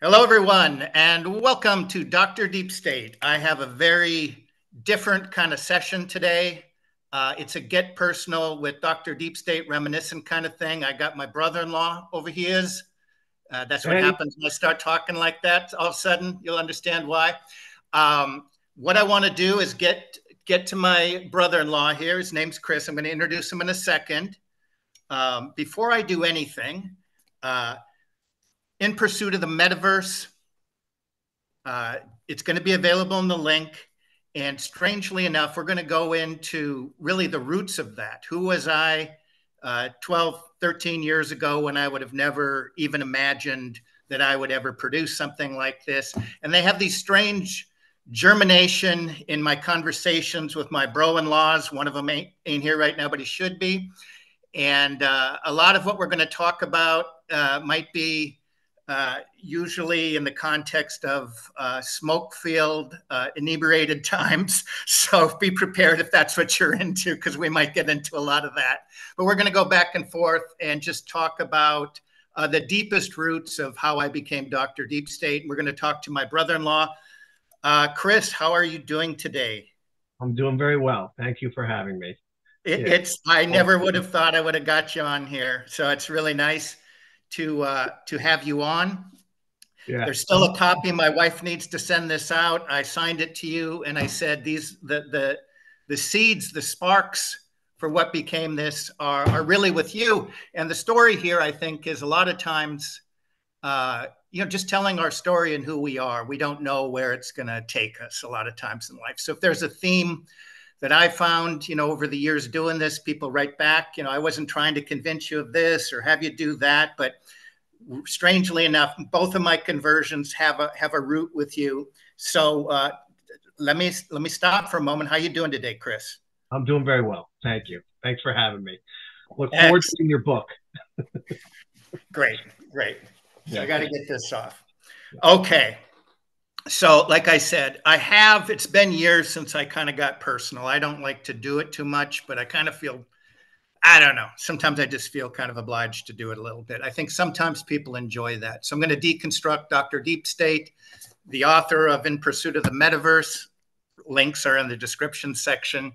Hello, everyone, and welcome to Dr. Deep State. I have a very different kind of session today. It's a get personal with Dr. Deep State, reminiscent kind of thing. I got my brother-in-law over here. That's what Hey, happens when I start talking like that. All of a sudden, you'll understand why. What I want to do is get to my brother-in-law here. His name's Chris. I'm going to introduce him in a second. Before I do anything, uh, in pursuit of the metaverse. Uh, it's going to be available in the link. And strangely enough, we're going to go into really the roots of that. Who was I 12, 13 years ago when I would have never even imagined that I would ever produce something like this? And they have these strange germination in my conversations with my bro-in-laws. One of them ain't here right now, but he should be. And a lot of what we're going to talk about might be usually in the context of smoke-filled, inebriated times. So be prepared if that's what you're into, because we might get into a lot of that. But we're going to go back and forth and just talk about the deepest roots of how I became Dr. Deep State. We're going to talk to my brother-in-law. Chris, how are you doing today? I'm doing very well. Thank you for having me. Yeah. I Well, never would have thought I would have got you on here. So it's really nice to have you on. yeah. There's still a copy. My wife needs to send this out. I signed it to you, and I said the seeds, the sparks for what became this are really with you. And the story here, I think, is a lot of times, just telling our story and who we are. We don't know where it's going to take us a lot of times in life. So if there's a theme that I found, over the years doing this, people write back, I wasn't trying to convince you of this or have you do that, but strangely enough, both of my conversions have a root with you. So let me stop for a moment. How you doing today, Chris? I'm doing very well. Thank you. Thanks for having me. Look forward to Excellent. reading your book. Great, great. So I Yeah. got to get this off. Okay. So, like I said, it's been years since I kind of got personal. I don't like to do it too much, but I kind of feel, I don't know. Sometimes I just feel kind of obliged to do it a little bit. I think sometimes people enjoy that. So I'm going to deconstruct Dr. Deep State, the author of In Pursuit of the Metaverse. Links are in the description section.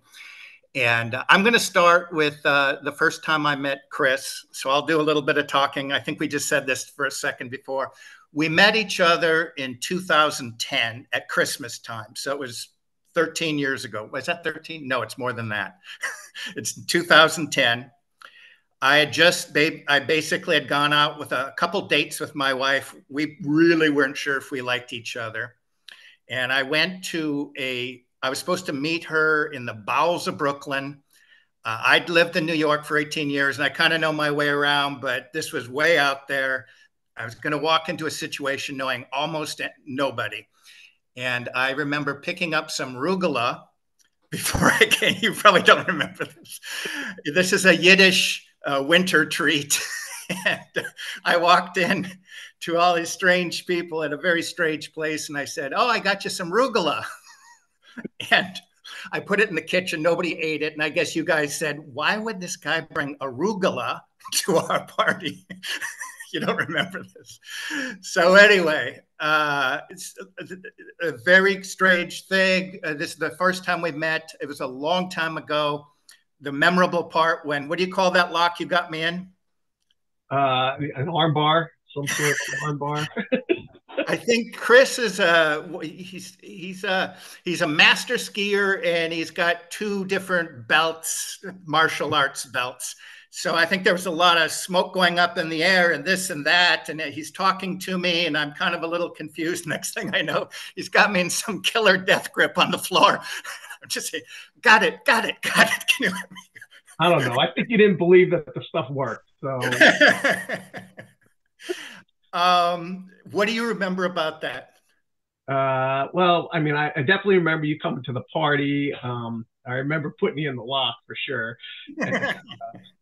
And I'm going to start with the first time I met Chris. So I'll do a little bit of talking. I think we just said this for a second before. We met each other in 2010 at Christmas time. So it was 13 years ago. Was that 13? No, it's more than that. It's 2010. I basically had gone out with a couple dates with my wife. We really weren't sure if we liked each other. And I was supposed to meet her in the bowels of Brooklyn. I'd lived in New York for 18 years and I kind of know my way around, but this was way out there. I was going to walk into a situation knowing almost nobody. And I remember picking up some rugula before I came. You probably don't remember this. This is a Yiddish winter treat. And I walked in to all these strange people at a very strange place. And I said, "Oh, I got you some rugula." And I put it in the kitchen. Nobody ate it. And I guess you guys said, "Why would this guy bring arugula to our party?" You don't remember this. So anyway, it's a very strange thing. This is the first time we met. It was a long time ago. The memorable part when, what do you call that lock you got me in? An arm bar, some sort of arm bar. I think Chris is he's a master skier and he's got two different belts, martial arts belts. So I think there was a lot of smoke going up in the air and this and that. And he's talking to me and I'm kind of a little confused. Next thing I know, he's got me in some killer death grip on the floor. I'm just saying, got it, got it, got it. Can you let I don't know. I think you didn't believe that the stuff worked. So, me? What do you remember about that? well, I mean, I definitely remember you coming to the party. I remember putting you in the lock for sure. And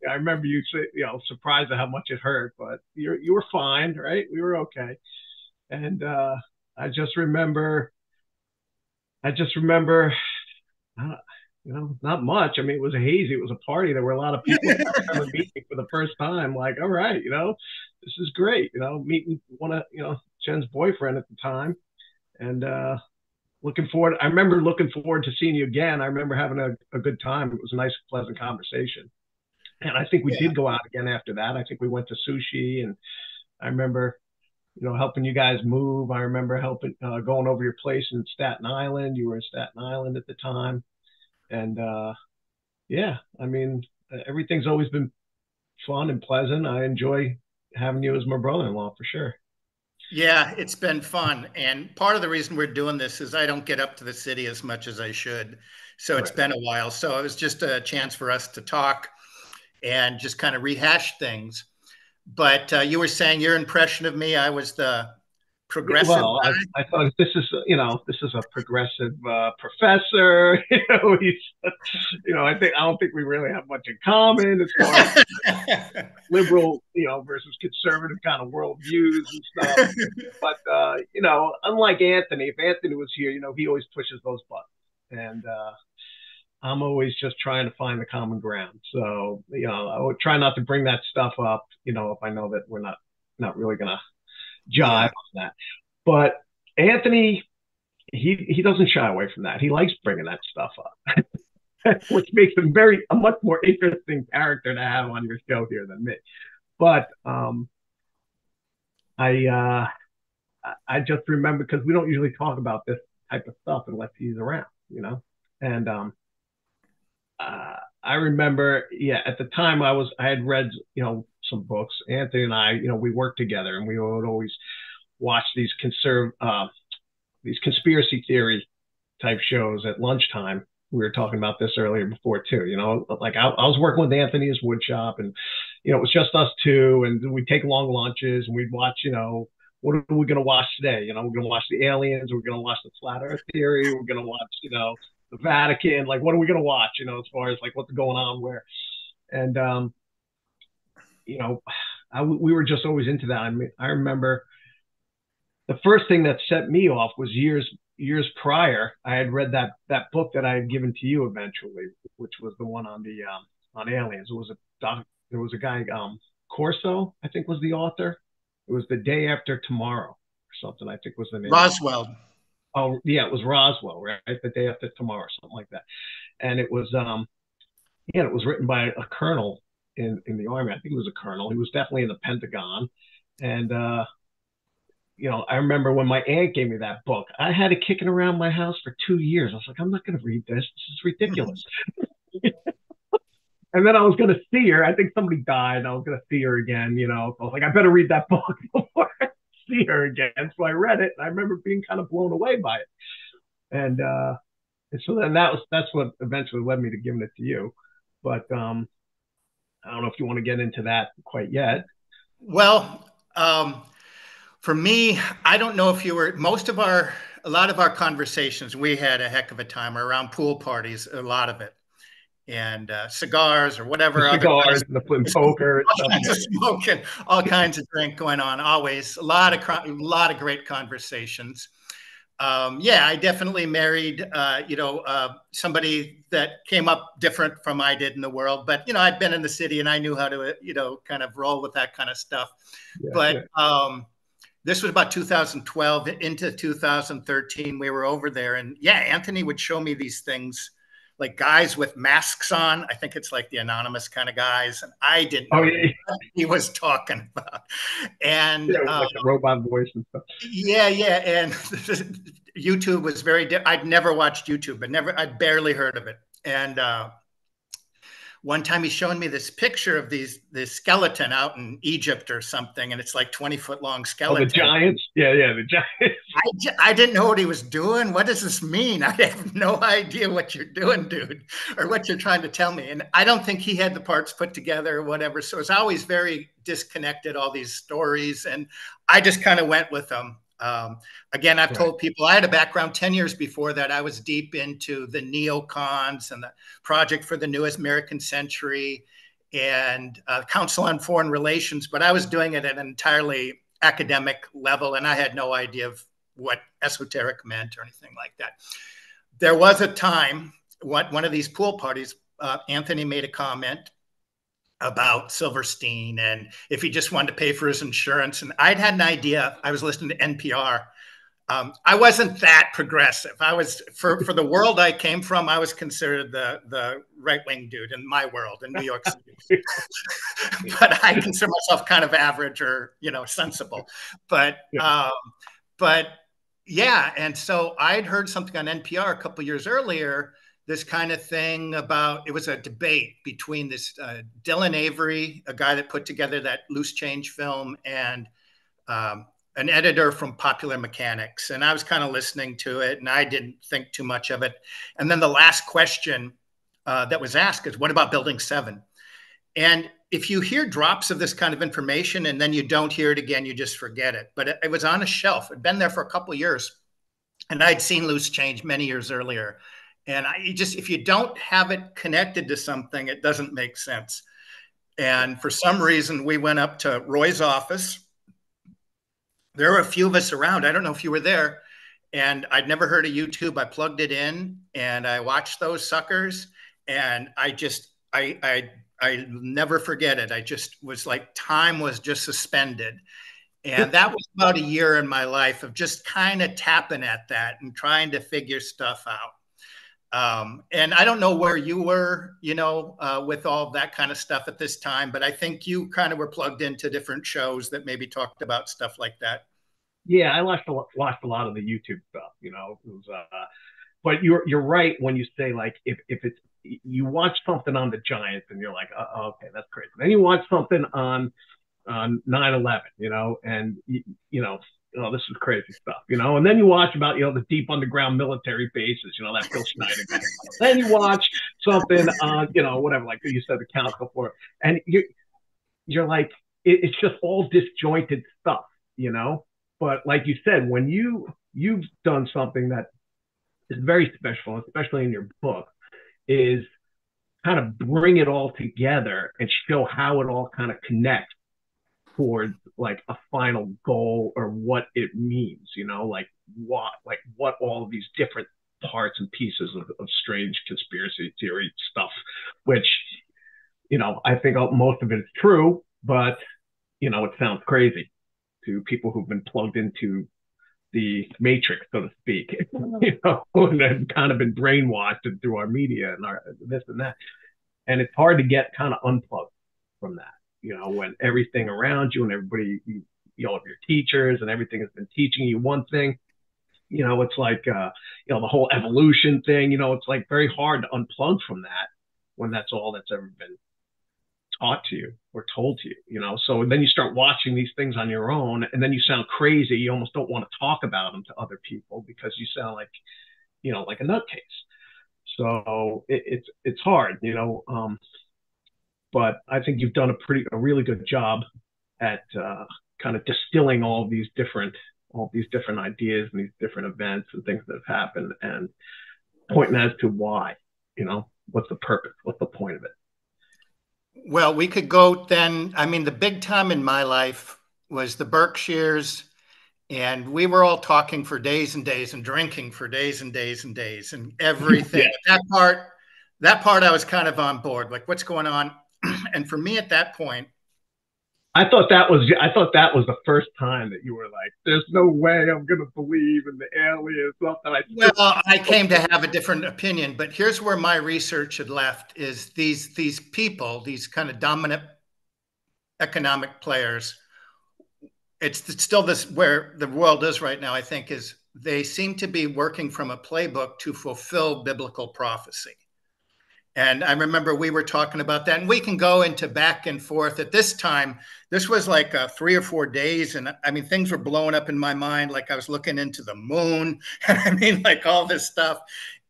I remember you, surprised at how much it hurt, but you were fine, right? We were okay. And I just remember, I just remember, uh, not much. I mean, it was a hazy. It was a party. There were a lot of people. I remember meeting for the first time. Like, all right, this is great. Meeting one of Jen's boyfriend at the time, and looking forward. I remember looking forward to seeing you again. I remember having a good time. It was a nice, pleasant conversation. And I think we Yeah. did go out again after that. I think we went to sushi, and I remember, helping you guys move. I remember helping going over your place in Staten Island. You were in Staten Island at the time, and yeah, I mean, everything's always been fun and pleasant. I enjoy having you as my brother-in-law for sure. Yeah, it's been fun. And part of the reason we're doing this is I don't get up to the city as much as I should. So it's Right. been a while. So it was just a chance for us to talk and just kind of rehash things. But you were saying your impression of me, I was the Yeah, progressive well, guy. I thought this is, this is a progressive professor. I don't think we really have much in common as far as liberal, versus conservative kind of worldviews and stuff. But unlike Anthony, if Anthony was here, he always pushes those buttons, and I'm always just trying to find the common ground. So I would try not to bring that stuff up, if I know that we're not really gonna jive Yeah. on that. But Anthony, he doesn't shy away from that. He likes bringing that stuff up, which makes him a much more interesting character to have on your show here than me. But I I just remember because we don't usually talk about this type of stuff unless he's around, And I remember, yeah, at the time I had read, some books. Anthony and I, we worked together, and we would always watch these conspiracy theory type shows at lunchtime. We were talking about this earlier before too. Like I was working with Anthony's wood shop, and it was just us two, and we'd take long lunches, and we'd watch. What are we going to watch today? We're going to watch the aliens. We're going to watch the flat Earth theory. We're going to watch, the Vatican. Like, what are we going to watch? As far as like what's going on where, and you know, we were just always into that. I mean, I remember the first thing that set me off was years prior. I had read that book that I had given to you eventually, which was the one on the on aliens. It was there was a guy, Corso, I think was the author. It was The Day After Tomorrow or something, I think was the name of it. Roswell. Oh yeah, it was Roswell, right? The Day After Tomorrow, something like that. And it was it was written by a colonel in the army. I think it was a colonel. He was definitely in the Pentagon. And I remember when my aunt gave me that book, I had it kicking around my house for 2 years. I was like, I'm not going to read this. This is ridiculous. And then I was going to see her. I think somebody died, and I was going to see her again. So I was like, I better read that book before I see her again. So I read it, and I remember being kind of blown away by it. And so then that's what eventually led me to giving it to you. But I don't know if you want to get into that quite yet. Well, for me, I don't know if you were a lot of our conversations, we had a heck of a time around pool parties, a lot of it, and cigars or The whatever other cigars, the flip poker, and all stuff. kinds of smoking, all kinds of drink going on. Always a lot of great conversations. Yeah, I definitely married, somebody that came up different from I did in the world. But I'd been in the city and I knew how to, kind of roll with that kind of stuff. Yeah, But yeah. this was about 2012 into 2013. We were over there, and yeah, Anthony would show me these things, like guys with masks on. I think it's like the anonymous kind of guys, and I didn't Oh know yeah, what he was talking about. And yeah, with like the robot voice and stuff. yeah, yeah, and YouTube was I'd never watched YouTube, but I'd barely heard of it. And one time he's showing me this picture of this skeleton out in Egypt or something, and it's like 20-foot long Oh, the skeleton. Giants. Yeah, yeah, the Giants. I didn't know what he was doing. What does this mean? I have no idea what you're doing, dude, or what you're trying to tell me. And I don't think he had the parts put together or whatever. So it's always very disconnected, all these stories. And I just kind of went with them. Again, I've Right. told people I had a background 10 years before that. I was deep into the neocons and the Project for the New American Century and Council on Foreign Relations, but I was doing it at an entirely academic level, and I had no idea of what esoteric meant or anything like that. There was a time, one of these pool parties, Anthony made a comment about Silverstein and if he just wanted to pay for his insurance. And I'd had an idea. I was listening to NPR. I wasn't that progressive. I was for the world I came from. I was considered the right wing dude in my world in New York City, but I consider myself kind of average or sensible. But but yeah, and so I'd heard something on NPR a couple of years earlier. This kind of thing about it was a debate between this Dylan Avery, a guy that put together that Loose Change film, and an editor from Popular Mechanics. And I was kind of listening to it and I didn't think too much of it. And then the last question that was asked is, what about Building 7? And if you hear drops of this kind of information and then you don't hear it again, you just forget it. But it was on a shelf. It'd been there for a couple of years. And I'd seen Loose Change many years earlier. And if you don't have it connected to something, it doesn't make sense. And for some reason, we went up to Roy's office. There were a few of us around. I don't know if you were there. And I'd never heard of YouTube. I plugged it in and I watched those suckers. And I never forget it. I just was like, time was just suspended. And that was about a year in my life of just kind of tapping at that and trying to figure stuff out. And I don't know where you were, with all that kind of stuff at this time, but I think you kind of were plugged into different shows that maybe talked about stuff like that. Yeah, I watched a lot of the YouTube stuff. It was, but you're right when you say like if it's you watch something on the Giants and you're like, oh, okay, that's crazy. Then you watch something on 9/11, and oh, this is crazy stuff, and then you watch about, the deep underground military bases, that Phil Schneider guy. Then you watch something on, whatever, like you said, the count before, and you're like, it's just all disjointed stuff, But like you said, when you've done something that is very special, especially in your book, is kind of bring it all together and show how it all kind of connects towards like a final goal or what it means, like what all of these different parts and pieces of strange conspiracy theory stuff, which, I think most of it is true, but, it sounds crazy to people who've been plugged into the matrix, so to speak, and have kind of been brainwashed through our media and our this and that. And it's hard to get kind of unplugged from that, when everything around you and everybody, all of your teachers and everything has been teaching you one thing, it's like, the whole evolution thing, it's like very hard to unplug from that when that's all that's ever been taught to you or told to you, so then you start watching these things on your own and then you sound crazy. You almost don't want to talk about them to other people because you sound like, like a nutcase. So it's hard, but I think you've done a really good job at kind of distilling all these different ideas and these different events and things that have happened and pointing as to why, what's the purpose, what's the point of it. Well, we could go then. I mean, the big time in my life was the Berkshires, and we were all talking for days and days and drinking for days and days and days and everything. Yeah. That part I was kind of on board, like what's going on. And for me at that point, I thought that was the first time that you were like, there's no way I'm going to believe in the aliens. Well, I came to have a different opinion, but here's where my research had left is these people, these kind of dominant economic players. It's still this where the world is right now, I think, is they seem to be working from a playbook to fulfill biblical prophecy. And I remember we were talking about that, and we can go into back and forth. At this time, this was like 3 or 4 days. And I mean, things were blowing up in my mind. Like I was looking into the moon, and I mean, like all this stuff.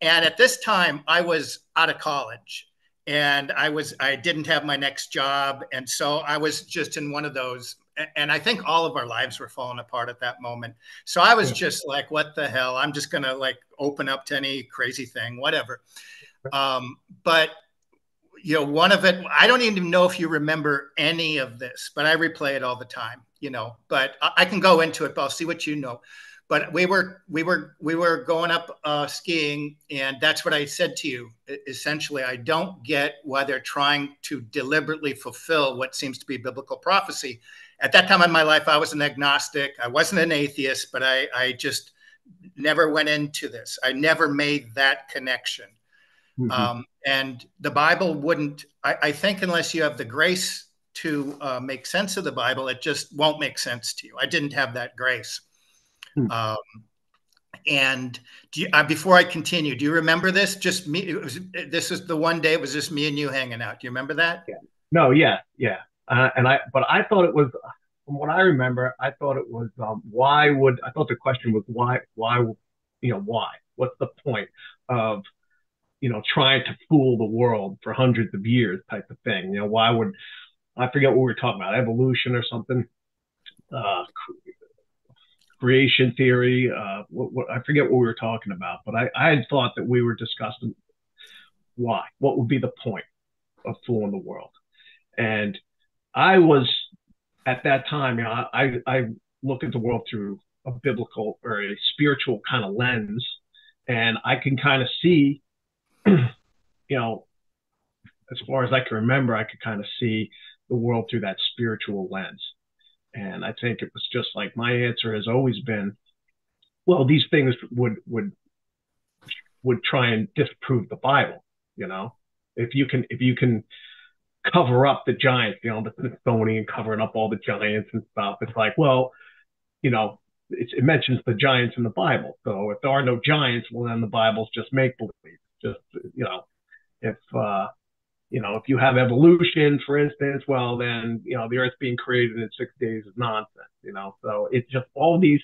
And at this time I was out of college and I didn't have my next job. And so I was just in one of those, and I think all of our lives were falling apart at that moment. So I was just like, what the hell? I'm just going to like open up to any crazy thing, whatever. But one of it, I don't even know if you remember any of this, but I replay it all the time, but I can go into it, but I'll see what you know. But we were going up skiing, and that's what I said to you. Essentially, I don't get why they're trying to deliberately fulfill what seems to be biblical prophecy. At that time in my life, I was an agnostic. I wasn't an atheist, but I just never went into this. I never made that connection. Mm-hmm. And the Bible wouldn't, I think, unless you have the grace to make sense of the Bible, it just won't make sense to you. I didn't have that grace. Hmm. Um, and before I continue, do you remember this? Just me. This was the one day it was just me and you hanging out. Do you remember that? Yeah. No, yeah, yeah. But I thought it was, from what I remember, I thought it was, I thought the question was why? What's the point of, trying to fool the world for hundreds of years type of thing? Why would, I forget what we were talking about, evolution or something, uh, creation theory. I forget what we were talking about, but I had thought that we were discussing what would be the point of fooling the world. And I was at that time, I look at the world through a biblical or a spiritual kind of lens, and I can kind of see, as far as I can remember, I could kind of see the world through that spiritual lens. And I think it was just like my answer has always been, well, these things would try and disprove the Bible. You know, if you can cover up the giants, the Smithsonian covering up all the giants and stuff. It's like, well, you know, it mentions the giants in the Bible. So if there are no giants, well, then the Bible's just make believe. Just, if if you have evolution, for instance, well, then the Earth being created in 6 days is nonsense. So it's just all these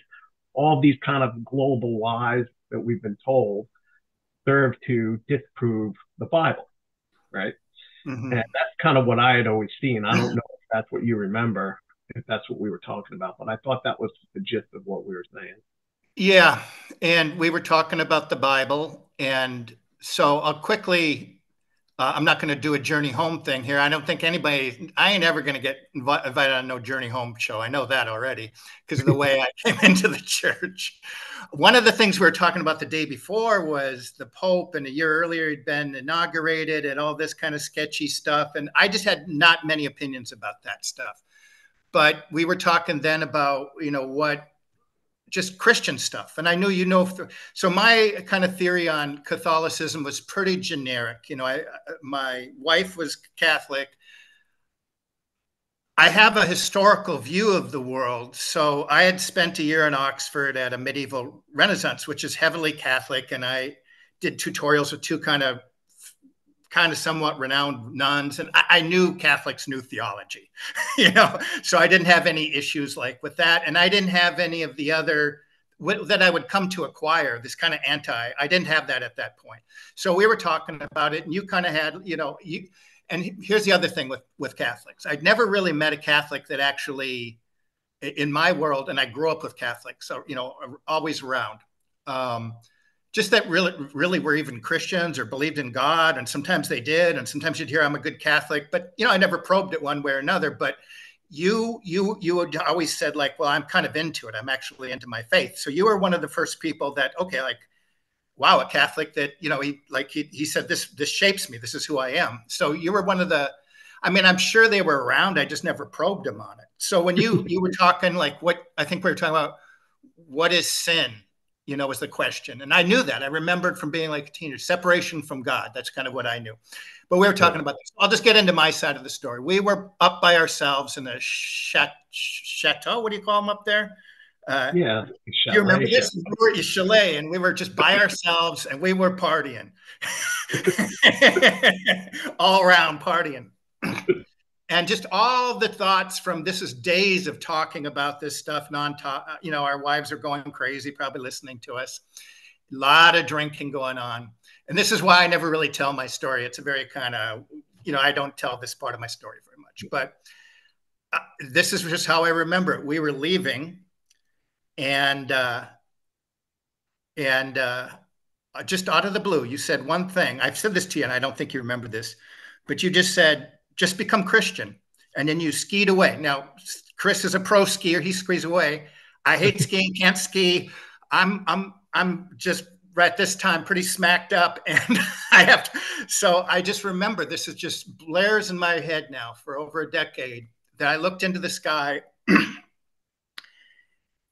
kind of global lies that we've been told serve to disprove the Bible, right? Mm-hmm. And that's kind of what I had always seen. I don't know if that's what you remember, if that's what we were talking about, but I thought that was the gist of what we were saying. Yeah, and we were talking about the Bible, and so I'll quickly. I'm not going to do a journey home thing here. I don't think anybody. I ain't ever going to get invited on no journey home show. I know that already because of the way I came into the church. One of the things we were talking about the day before was the Pope, and a year earlier he'd been inaugurated, and all this kind of sketchy stuff. And I just had not many opinions about that stuff. But we were talking then about what just Christian stuff. And I knew, so my kind of theory on Catholicism was pretty generic. My wife was Catholic. I have a historical view of the world. So I had spent a year in Oxford at a medieval Renaissance, which is heavily Catholic. And I did tutorials with two kind of somewhat renowned nuns, and I knew Catholics knew theology, so I didn't have any issues like with that, and I didn't have any of the other that I would come to acquire, this kind of I didn't have that at that point. So we were talking about it, and you kind of had, and here's the other thing with Catholics. I'd never really met a Catholic that actually, in my world, and I grew up with Catholics, so always around. Just that really were even Christians or believed in God. And sometimes they did. And sometimes you'd hear I'm a good Catholic, but, I never probed it one way or another. But you had always said like, well, I'm kind of into it. I'm actually into my faith. So you were one of the first people that, okay, like, wow, a Catholic that, he said, this shapes me. This is who I am. So you were one of the, I'm sure they were around. I just never probed them on it. So when you were talking like what I think we were talking about, what is sin? Was the question. And I knew that. I remembered from being like a teenager, separation from God. That's kind of what I knew. But we were talking about this. I'll just get into my side of the story. We were up by ourselves in a chateau. What do you call them up there? Yeah, You remember this? We were at a chalet, and we were just by ourselves, and we were partying. All around partying. And just all the thoughts from this is days of talking about this stuff our wives are going crazy, probably listening to us. A lot of drinking going on. And this is why I never really tell my story. It's a very kind of, I don't tell this part of my story very much, but this is just how I remember it. We were leaving and just out of the blue, you said one thing. I've said this to you and I don't think you remember this, but you just said, just become Christian. And then you skied away. Now, Chris is a pro skier. He skis away. I hate skiing, can't ski. I'm just at this time pretty smacked up, and I have to, so I just remember, this is just blares in my head now for over a decade, that I looked into the sky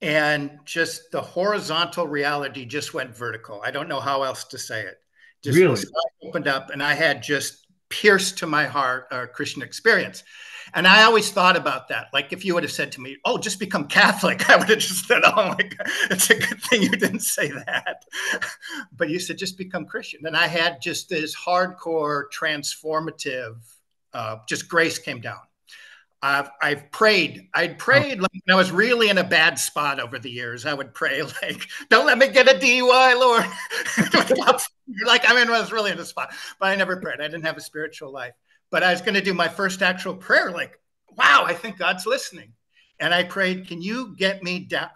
and just the horizontal reality just went vertical. I don't know how else to say it. Just the Really? sky opened up, and I had just pierced to my heart a Christian experience. And I always thought about that. Like, if you would have said to me, "Oh, just become Catholic," I would have just said, "Oh my God, it's a good thing you didn't say that." But you said, "Just become Christian," and I had just this hardcore, transformative, just grace came down. I've prayed. I'd Oh, prayed like when I was really in a bad spot over the years. I would pray like, "Don't let me get a DUI, Lord." Like, I mean, I was really in a spot, but I never prayed. I didn't have a spiritual life. But I was going to do my first actual prayer. Like, wow, I think God's listening. And I prayed, "Can you get me down?"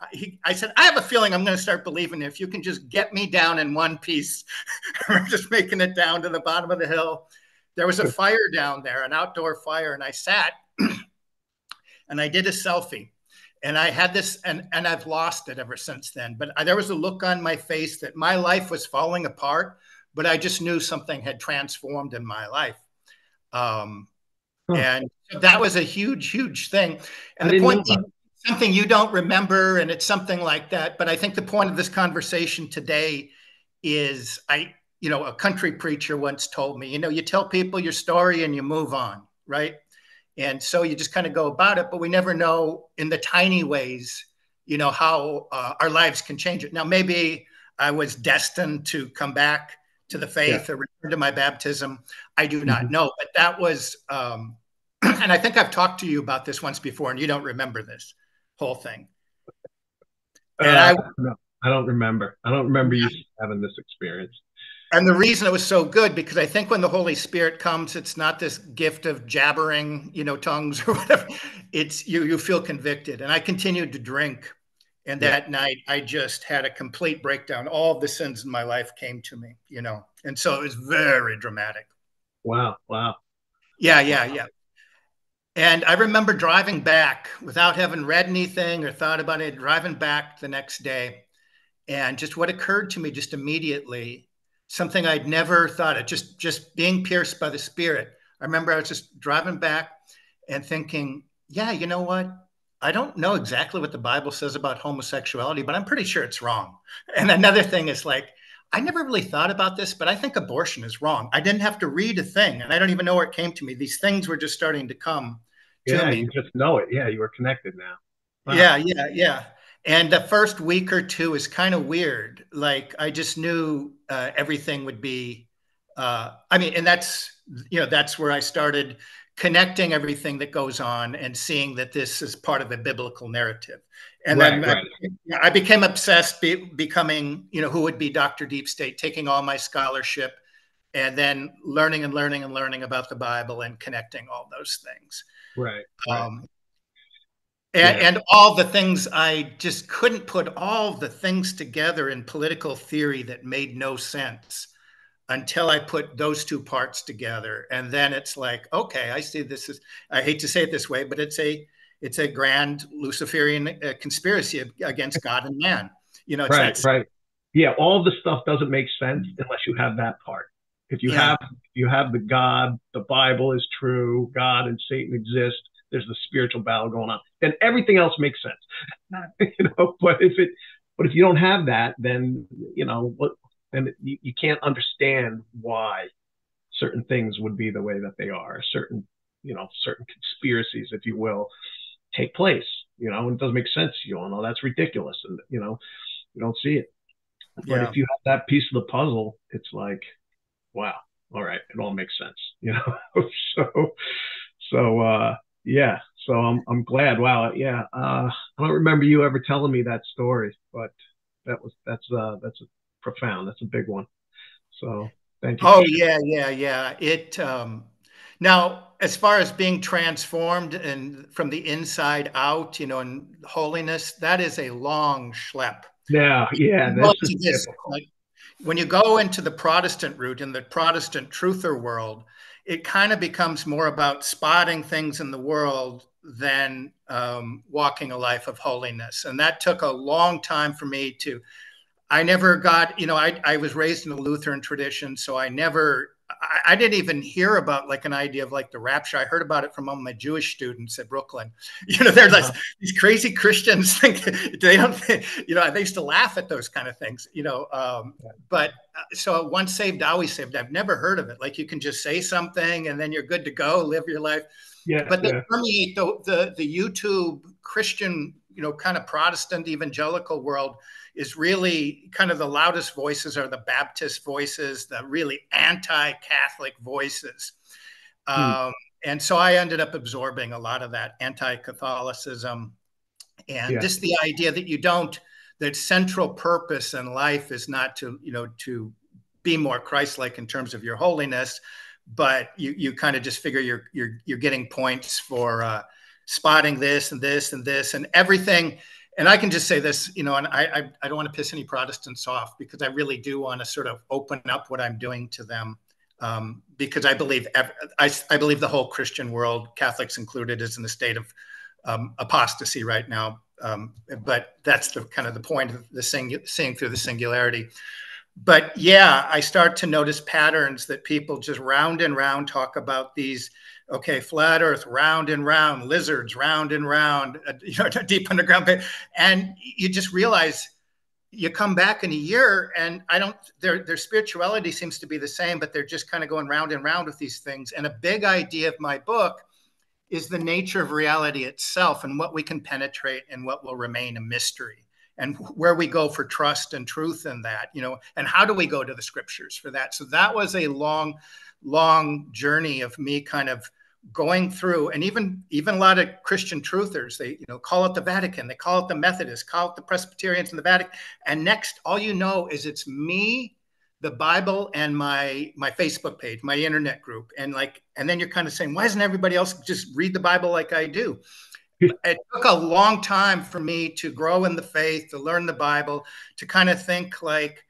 I said, "I have a feeling I'm going to start believing if you can just get me down in one piece." I'm just making it down to the bottom of the hill. There was a fire down there, an outdoor fire, and I sat and I did a selfie. And I had this, and I've lost it ever since then. But there was a look on my face that my life was falling apart, but I just knew something had transformed in my life. Um, huh. and that was a huge, huge thing. I And the didn't point know being, that. something you don't remember, and it's something like that. But I think the point of this conversation today is, a country preacher once told me, you tell people your story and you move on, right? And so you just kind of go about it, but we never know in the tiny ways, how our lives can change it. Now, maybe I was destined to come back to the Yeah. faith or return to my baptism. I do not Mhm. know, but that was, and I think I've talked to you about this once before, and you don't remember this whole thing. And Uh, no, I don't remember. I don't remember you having this experience. and the reason it was so good, because I think when the Holy Spirit comes, it's not this gift of jabbering, tongues or whatever. It's you feel convicted. And I continued to drink. And Yeah. that night I just had a complete breakdown. All of the sins in my life came to me, And so it was very dramatic. Wow. Wow. Yeah, Wow. yeah, yeah. And I remember driving back without having read anything or thought about it, driving back the next day. And just what occurred to me just immediately, something I'd never thought of, just being pierced by the Spirit. I remember I was just driving back and thinking, yeah, you know what? I don't know exactly what the Bible says about homosexuality, but I'm pretty sure it's wrong. And another thing is like, I never really thought about this, but I think abortion is wrong. I didn't have to read a thing, and I don't even know where it came to me. These things were just starting to come to Yeah. me. You just know it. Yeah. You were connected now. Wow. Yeah, yeah, yeah. And the first week or two is kind of weird. Like, I just knew everything would be. I mean, and that's where I started connecting everything that goes on and seeing that this is part of a biblical narrative. And Right. then I, Right. I became obsessed, becoming, who would be Dr. Deep State, taking all my scholarship and then learning and learning and learning about the Bible and connecting all those things. Right. Right. Um, Yeah. and all the things, I just couldn't put all the things together in political theory that made no sense until I put those two parts together. And then it's like, okay, I see this is, I hate to say it this way, but it's a grand Luciferian conspiracy against God and man. It's Right. that. Right. Yeah. All the stuff doesn't make sense unless you have that part. If you Yeah, have the God, the Bible is true, God and Satan exist, there's the spiritual battle going on, then everything else makes sense. But if you don't have that, then what, then you can't understand why certain things would be the way that they are, certain conspiracies, if you will, take place, and it doesn't make sense to you. Oh, that's ridiculous. And, you don't see it. But yeah. if you have that piece of the puzzle, it's like, wow, all right, it all makes sense. so, yeah. So I'm glad. Wow. Yeah. I don't remember you ever telling me that story, but that's a profound. That's a big one. So thank you for Oh sharing. yeah, yeah, yeah. Now, as far as being transformed and from the inside out, and holiness, that is a long schlep. Now, yeah, You go this is into this, difficult. like, when you go into the Protestant route in the Protestant truther world, it kind of becomes more about spotting things in the world than walking a life of holiness. And that took a long time for me to, I never got, I was raised in a Lutheran tradition, so I didn't even hear about like an idea of like the rapture. I heard about it from all my Jewish students at Brooklyn. They're like these crazy Christians think they don't, they used to laugh at those kind of things, but so once saved, always saved. I've never heard of it. Like you can just say something and then you're good to go, live your life. Yeah, But they yeah, permeate the YouTube Christian, kind of Protestant evangelical world is really kind of the loudest voices are the Baptist voices, the really anti-Catholic voices. hmm, And so I ended up absorbing a lot of that anti-Catholicism and yeah, just the idea that central purpose in life is not to be more Christ-like in terms of your holiness, but you kind of just figure you're getting points for spotting this and this and this and everything. And I can just say this, and I don't want to piss any Protestants off because I really do want to sort of open up what I'm doing to them, because I believe I believe the whole Christian world, Catholics included, is in a state of apostasy right now. But that's the kind of the point of the seeing through the singularity. But yeah, I start to notice patterns that people just round and round talk about these. Okay, flat Earth, round and round, lizards, round and round, deep underground, and you just realize you come back in a year, and I don't. Their spirituality seems to be the same, but they're just kind of going round and round with these things. And a big idea of my book is the nature of reality itself and what we can penetrate and what will remain a mystery and where we go for trust and truth in that, and how do we go to the scriptures for that? So that was a long journey of me kind of going through, and even a lot of Christian truthers, they call it the Vatican, they call it the Methodists, call it the Presbyterians in the Vatican, and next all is it's me, the Bible, and my Facebook page, my internet group, and then you're kind of saying, why doesn't everybody else just read the Bible like I do? It took a long time for me to grow in the faith, to learn the Bible, to kind of think like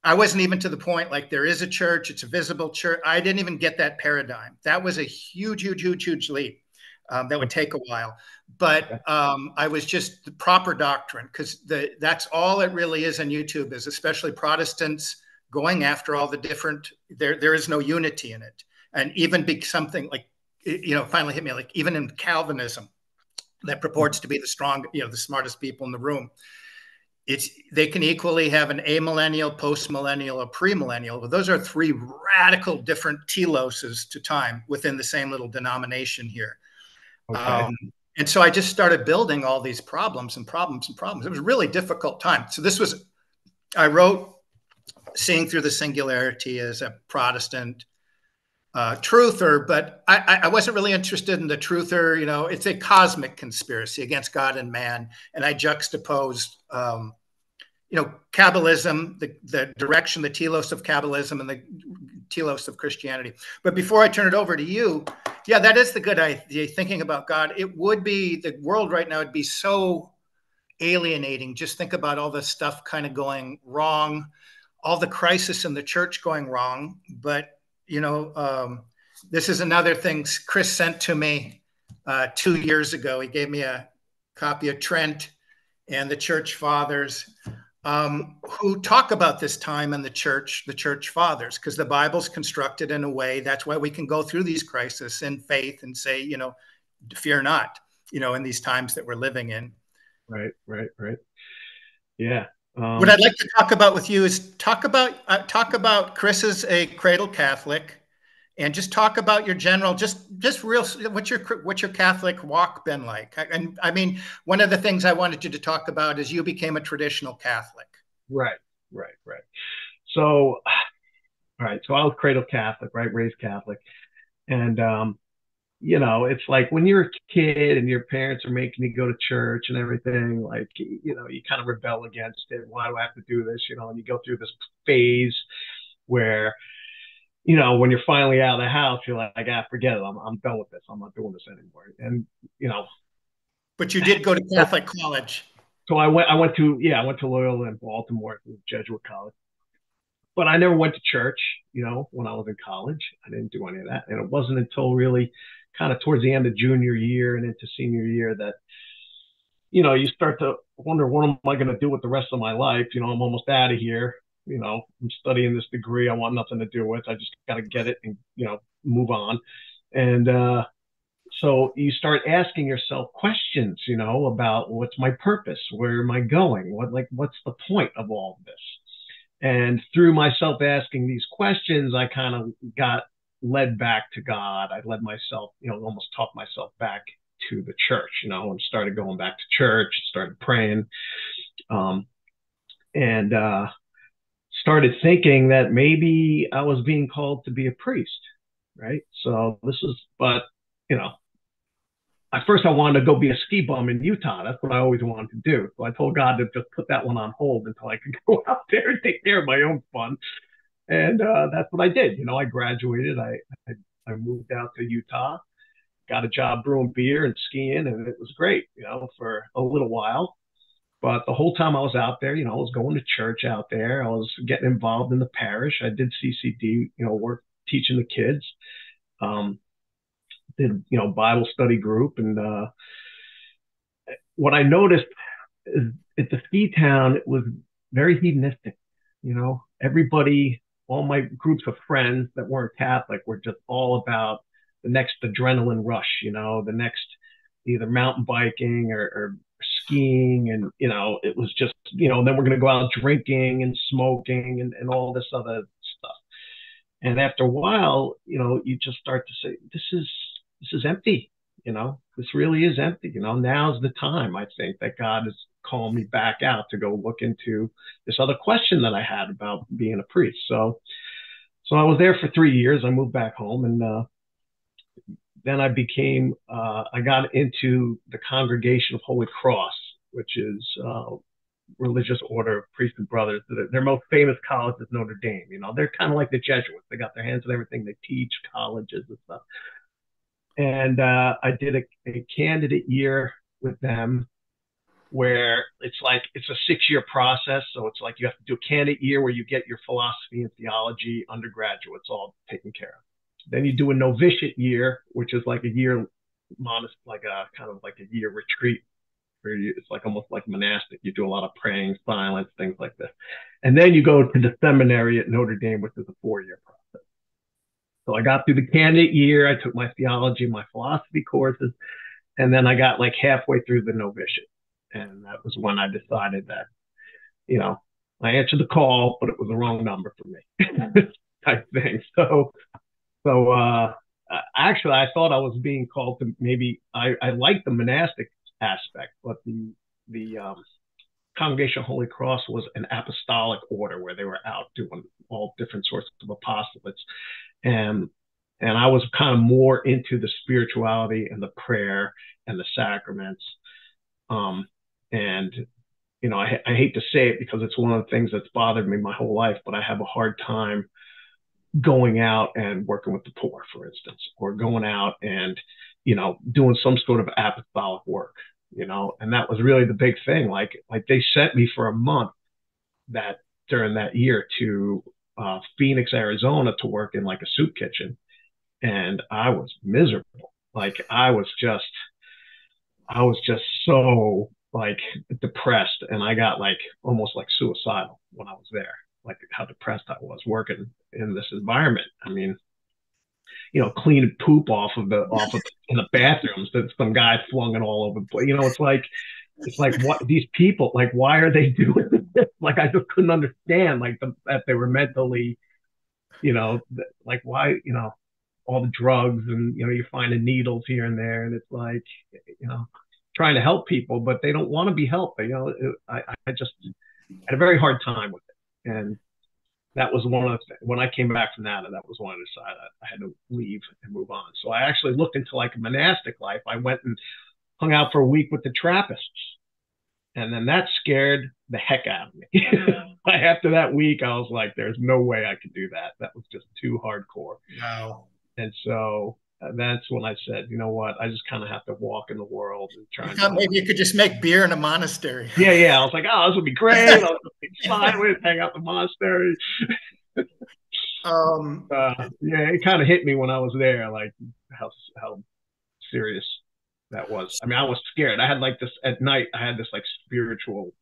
I wasn't even to the point like there is a church, it's a visible church. I didn't even get that paradigm. That was a huge leap. That would take a while, but I was just the proper doctrine, because that's all it really is on YouTube, is especially Protestants going after all the different. There is no unity in it, and even something like finally hit me, like even in Calvinism, that purports to be the strong, the smartest people in the room. They can equally have an amillennial, post-millennial, or premillennial. But those are three radical different teloses to time within the same little denomination here. okay, And so I just started building all these problems and problems and problems. It was a really difficult time. So I wrote Seeing Through the Singularity as a Protestant truther, but I wasn't really interested in the truther. It's a cosmic conspiracy against God and man, and I juxtaposed, Kabbalism, the direction, the telos of Kabbalism, and the telos of Christianity. But before I turn it over to you, yeah, that is the good idea. Thinking about God, it would be the world right now would be so alienating. Just think about all the stuff kind of going wrong, all the crisis in the church going wrong, but this is another thing Chris sent to me 2 years ago. He gave me a copy of Trent and the Church Fathers, who talk about this time in the church fathers, because the Bible's constructed in a way that's why we can go through these crises in faith and say, fear not, in these times that we're living in. right. Yeah. What I'd like to talk about with you is talk about Chris is a cradle Catholic, and just talk about your general, just real, what's your Catholic walk been like? And I mean, one of the things I wanted you to talk about is you became a traditional Catholic. Right. So, all right. So I was cradle Catholic, right? Raised Catholic. And, it's like when you're a kid and your parents are making you go to church and everything, like, you kind of rebel against it. Why do I have to do this? And you go through this phase where, when you're finally out of the house, you're like, forget it. I'm done with this. I'm not doing this anymore. And, But you did go to Catholic college. So I went to Loyola in Baltimore, Jesuit college. but I never went to church, when I was in college. I didn't do any of that. And it wasn't until really kind of towards the end of junior year and into senior year that, you start to wonder, what am I going to do with the rest of my life? I'm almost out of here. I'm studying this degree I want nothing to do with. I just got to get it and, move on. And so you start asking yourself questions, about what's my purpose? Where am I going? What's the point of all of this? And through myself asking these questions, I kind of got led back to God. I led myself, almost talked myself back to the church, and started going back to church, started praying, and started thinking that maybe I was being called to be a priest, right? So but, at first I wanted to go be a ski bum in Utah. That's what I always wanted to do. So I told God to just put that one on hold until I could go out there and take care of my own fun. And that's what I did. I graduated. I moved out to Utah, got a job brewing beer and skiing, and it was great, for a little while. But the whole time I was out there, I was going to church out there. I was getting involved in the parish. I did CCD, work teaching the kids. Did, Bible study group. And what I noticed is at the ski town, it was very hedonistic. Everybody, all my groups of friends that weren't Catholic were just all about the next adrenaline rush, the next either mountain biking or skiing. And, it was just, then we're going to go out drinking and smoking and all this other stuff. And after a while, you just start to say, this is empty. This really is empty. Now's the time, I think, that God is calling me back out to go look into this other question that I had about being a priest. So I was there for 3 years. I moved back home, and then I got into the Congregation of Holy Cross, which is religious order of priests and brothers. Their most famous college is Notre Dame. They're kind of like the Jesuits. They got their hands on everything. They teach colleges and stuff. And I did a candidate year with them, where it's a 6-year process. So it's like you have to do a candidate year where you get your philosophy and theology undergraduates all taken care of. Then you do a novitiate year, which is like a year like a kind of like a year retreat, where it's like almost like monastic. You do a lot of praying, silence, things like this. And then you go to the seminary at Notre Dame, which is a 4-year process. So I got through the candidate year. I took my theology, my philosophy courses, and then I got like halfway through the novitiate. And that was when I decided that, I answered the call, but it was the wrong number for me type thing. So actually, I thought I was being called to I liked the monastic aspect, but the Congregation of Holy Cross was an apostolic order where they were out doing all different sorts of apostolates. And I was kind of more into the spirituality and the prayer and the sacraments. And, I hate to say it because it's one of the things that's bothered me my whole life, but I have a hard time going out and working with the poor, for instance, or going out and, doing some sort of apostolic work, and that was really the big thing. Like they sent me for a month during that year to Phoenix, Arizona, to work in like a soup kitchen. And I was miserable. Like I was just so like depressed, and I got like almost like suicidal when I was there, like how depressed I was working in this environment. I mean, cleaning poop off of in the bathrooms that some guy flung it all over the place. It's like what these people, like, why are they doing this? Like, I just couldn't understand, like, that they were mentally, like, why, all the drugs, and, you're finding needles here and there. And it's like, trying to help people, but they don't want to be helped. I just had a very hard time with it. And that was one of the, when I came back from that was when I decided I had to leave and move on. So I actually looked into like a monastic life. I went and hung out for a week with the Trappists. And then that scared the heck out of me. After that week, I was like, there's no way I could do that. That was just too hardcore. Wow. And so that's when I said, you know what, I just kind of have to walk in the world and try. Maybe you could just make beer in a monastery. Yeah. I was like, oh, this would be great. I'll be fine with hang out in the monastery. Um, Yeah, it kind of hit me when I was there, like how serious that was. I mean, I was scared. I had like this at night. I had this like spiritual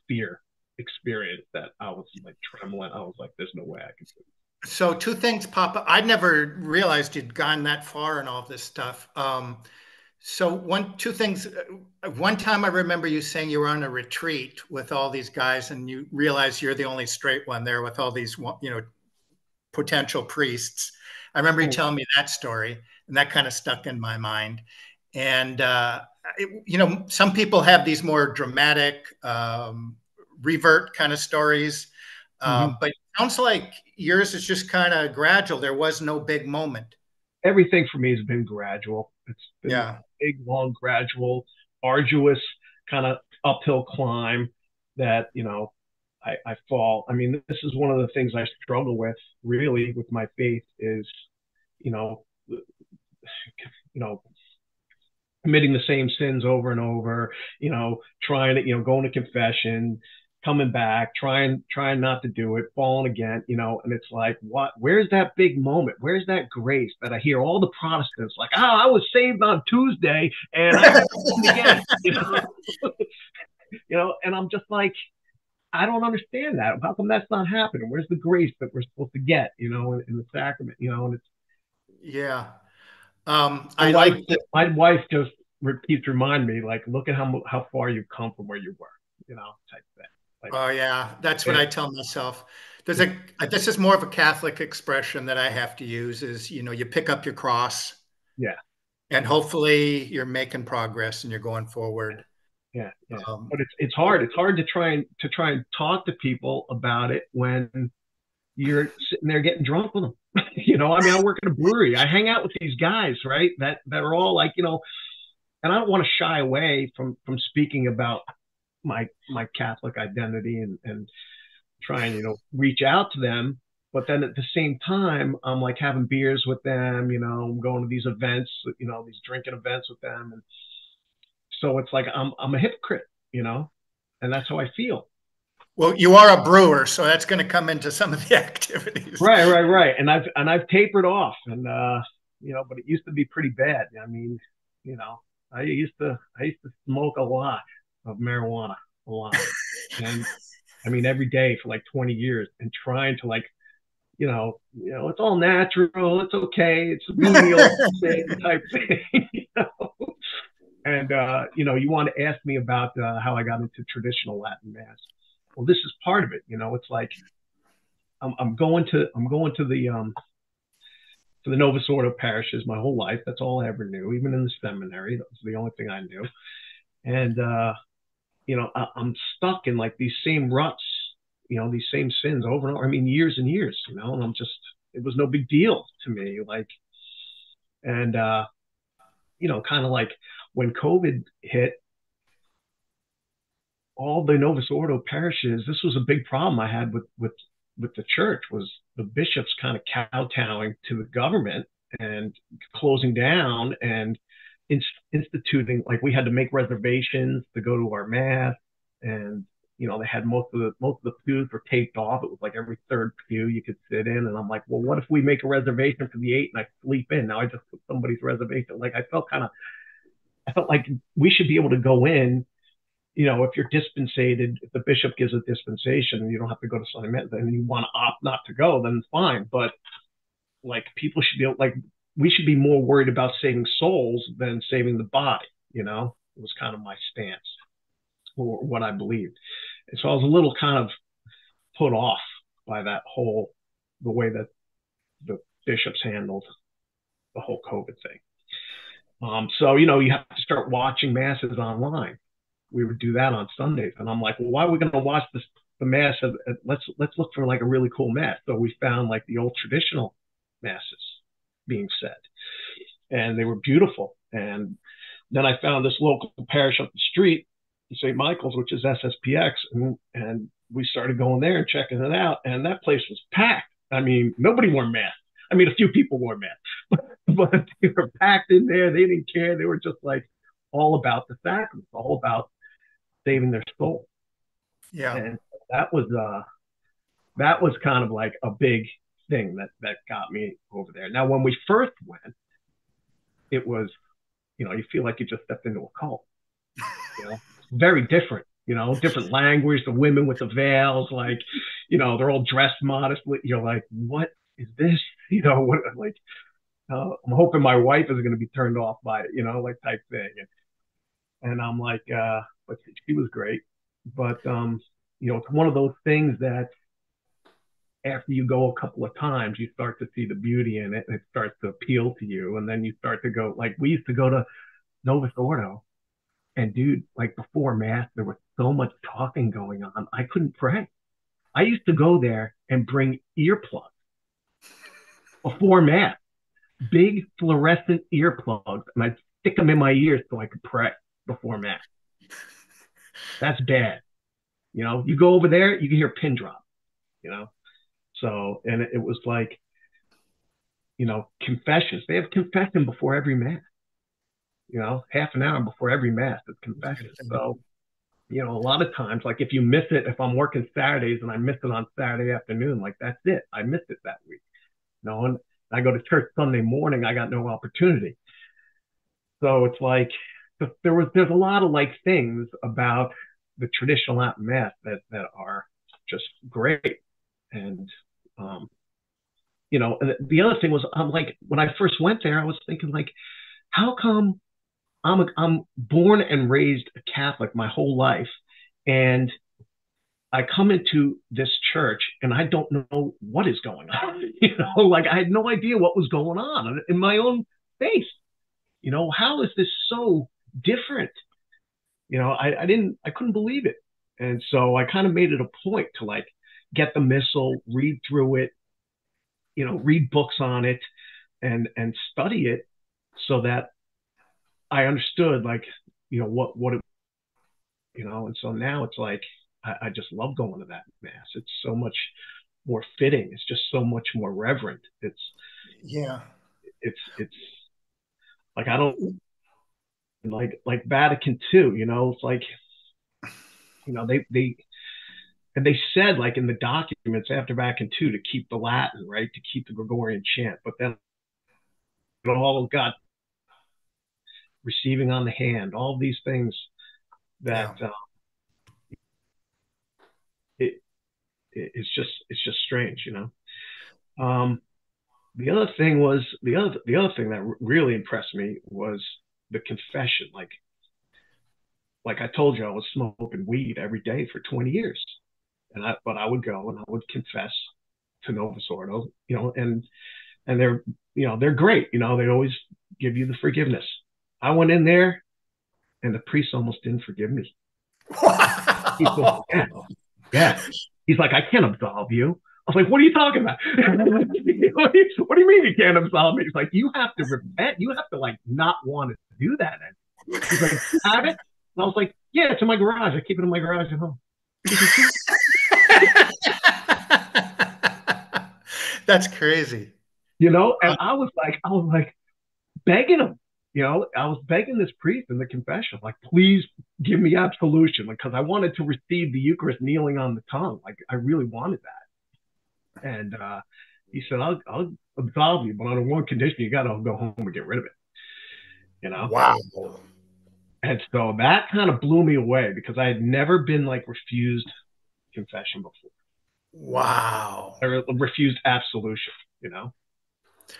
fear experience that I was like trembling. I was like, "There's no way I can do so two things pop up. I never realized you'd gone that far in all this stuff. So two things. One time I remember you saying you were on a retreat with all these guys, and you realize you're the only straight one there with all these, potential priests. I remember you it." telling me that story, and that kind of stuck in my mind. And some people have these more dramatic revert kind of stories, Mm-hmm. but it sounds like yours is just kind of gradual. There was no big moment. Everything for me has been gradual. It's been Yeah. big, long, gradual, arduous kind of uphill climb that, I fall. I mean, this is one of the things I struggle with really with my faith is, you know, you know, committing the same sins over and over, trying to, going to confession, coming back, trying not to do it, falling again, and it's like, where's that big moment? Where's that grace that I hear all the Protestants like, oh, I was saved on Tuesday and I never sinned again, and I'm just like, I don't understand that. How come that's not happening? Where's the grace that we're supposed to get, in the sacrament, and it's Yeah. my I wife, like the, my wife just keeps reminding me, like, look at how far you've come from where you were, type thing. Like, oh yeah, that's what it, I tell myself. There's it, a this is more of a Catholic expression that I have to use is, you pick up your cross yeah, and hopefully you're making progress and you're going forward. yeah. Um, But it's hard. It's hard to try and talk to people about it when you're sitting there getting drunk with them. I mean, I work at a brewery. I hang out with these guys, right? That are all like, and I don't want to shy away from speaking about my Catholic identity and try and reach out to them. But then at the same time, I'm like having beers with them. I'm going to these events, these drinking events with them, and so it's like I'm a hypocrite, and that's how I feel. well, you are a brewer, so that's going to come into some of the activities. Right. And I've tapered off, and but it used to be pretty bad. I mean, you know, I used to smoke a lot of marijuana, a lot, and I mean every day for like 20 years, and trying to like it's all natural. It's okay. It's a venial thing type thing. And you want to ask me about how I got into traditional Latin mass. Well, this is part of it. It's like I'm going to the Novus Ordo parishes my whole life. That's all I ever knew. Even in the seminary, that was the only thing I knew. And I'm stuck in like these same ruts, these same sins over and over. I mean, years and years, and it was no big deal to me. Like, and kind of like when COVID hit, all the Novus Ordo parishes, this was a big problem I had with the church was the bishops kind of kowtowing to the government and closing down and instituting, like, we had to make reservations to go to our mass, and they had most of the pews were taped off. It was like every third pew you could sit in, and I'm like, well, what if we make a reservation for the 8 and I sleep in? Now I just put somebody's reservation. Like, I felt like we should be able to go in. If you're dispensated, if the bishop gives a dispensation and you don't have to go to Sunday mass, then you want to opt not to go, then it's fine. But like, people should be like, we should be more worried about saving souls than saving the body. It was kind of my stance or what I believed. And so I was a little kind of put off by the way that the bishops handled the whole COVID thing. So, you have to start watching masses online. We would do that on Sundays, and I'm like, well, why are we going to watch the mass? Let's look for like a really cool mass. So we found like the old traditional masses being said, and they were beautiful. And then I found this local parish up the street, St. Michael's, which is SSPX, and we started going there and checking it out, and that place was packed. I mean, nobody wore masks. I mean, a few people wore masks, but they were packed in there. They didn't care. They were just like all about the sacraments, all about saving their soul. Yeah. And that was kind of like a big thing that got me over there. Now, when we first went, it was, you feel like you just stepped into a cult. Very different. Different language. The women with the veils, like, they're all dressed modestly. You're like, what is this? What like. I'm hoping my wife is going to be turned off by it, like type thing. And I'm like, but she was great. But, it's one of those things that after you go a couple of times, you start to see the beauty in it and it starts to appeal to you. And then you start to go, like, we used to go to Novus Ordo. And dude, like before mass, there was so much talking going on. I couldn't pray. I used to go there and bring earplugs before mass, big fluorescent earplugs, and I'd stick them in my ears so I could pray before mass. That's bad. You go over there, you can hear pin drop, So, and it was like, confessions. They have confession before every mass. Half an hour before every mass, it's confession. So, a lot of times, like if you miss it, if I'm working Saturdays and I miss it on Saturday afternoon, like that's it. I missed it that week. And I go to church Sunday morning, I got no opportunity. So it's like there's a lot of like things about the traditional Latin mass that are just great. And and the other thing was, I'm like, when I first went there, I was thinking like, how come I'm born and raised a Catholic my whole life, and I come into this church and I don't know what is going on. Like I had no idea what was going on in my own face. How is this so different? I couldn't believe it. And so I kind of made it a point to like get the missal, read through it, read books on it and study it so that I understood like, what it, and so now it's like, I just love going to that mass. It's so much more fitting. It's just so much more reverent. It's like, I don't like Vatican II, it's like, they said like in the documents after Vatican II to keep the Latin, right, to keep the Gregorian chant, but then it all got receiving on the hand, all these things that it's just strange, the other thing was the other thing that really impressed me was the confession. Like I told you, I was smoking weed every day for 20 years, but I would go and I would confess to Novus Ordo, and they're great, they always give you the forgiveness. I went in there and the priest almost didn't forgive me. Wow. Yeah. He's like, I can't absolve you. I was like, what are you talking about? What do you mean you can't absolve me? He's like, you have to repent. You have to like not want to do that. And he's like, you have it? And I was like, yeah, it's in my garage. I keep it in my garage at home. That's crazy. And I was like begging him. I was begging this priest in the confession, like, please give me absolution, because I wanted to receive the Eucharist kneeling on the tongue. Like, I really wanted that. And he said, I'll absolve you, but on one condition, you got to go home and get rid of it. Wow. And so that kind of blew me away because I had never been like refused confession before. Wow. I refused absolution,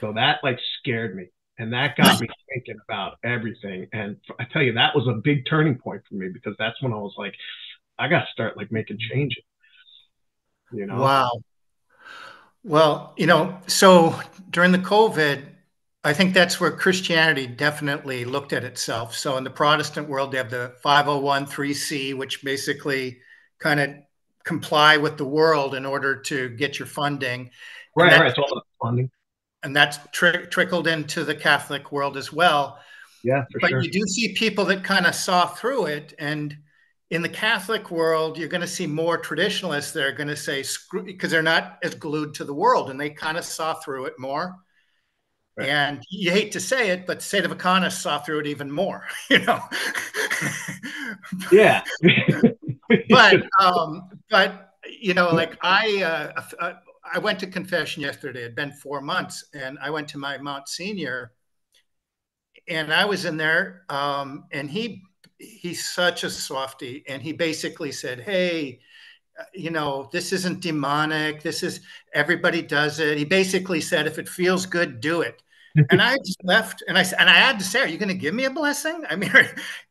So that like scared me. And that got me thinking about everything. And I tell you, that was a big turning point for me because that's when I was like, I got to start like making changes. Wow. Well, so during the COVID, I think that's where Christianity definitely looked at itself. So in the Protestant world, they have the 501(c), which basically kind of comply with the world in order to get your funding. Right, right. It's all about funding. And that's trickled into the Catholic world as well. Yeah, for but sure. You do see people that kind of saw through it. And in the Catholic world, you're going to see more traditionalists that are going to say, screw, because they're not as glued to the world and they kind of saw through it more. Right. And you hate to say it, but Sede Vacanus saw through it even more, Yeah. but like I went to confession yesterday. It'd been 4 months, and I went to my Mount Senior, and I was in there, and he's such a softy, and he basically said, "Hey, this isn't demonic. This is everybody does it." He basically said, "If it feels good, do it." And I just left, and I had to say, "Are you going to give me a blessing?" I mean,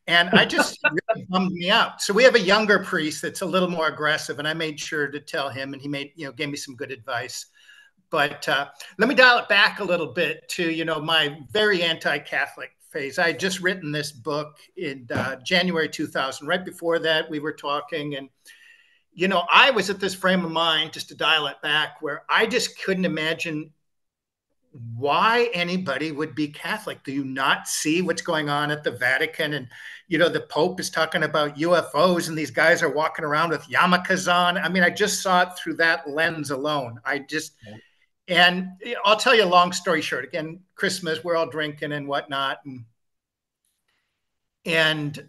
and I just really bummed me out. So we have a younger priest that's a little more aggressive, and I made sure to tell him, and he gave me some good advice. But let me dial it back a little bit to my very anti-Catholic phase. I had just written this book in January 2000. Right before that, we were talking, and I was at this frame of mind, just to dial it back, where I just couldn't imagine why anybody would be Catholic. Do you not see what's going on at the Vatican? And, the Pope is talking about UFOs, and these guys are walking around with yarmulkes on. I mean, I just saw it through that lens alone. And I'll tell you a long story short. Again, Christmas, we're all drinking and whatnot. And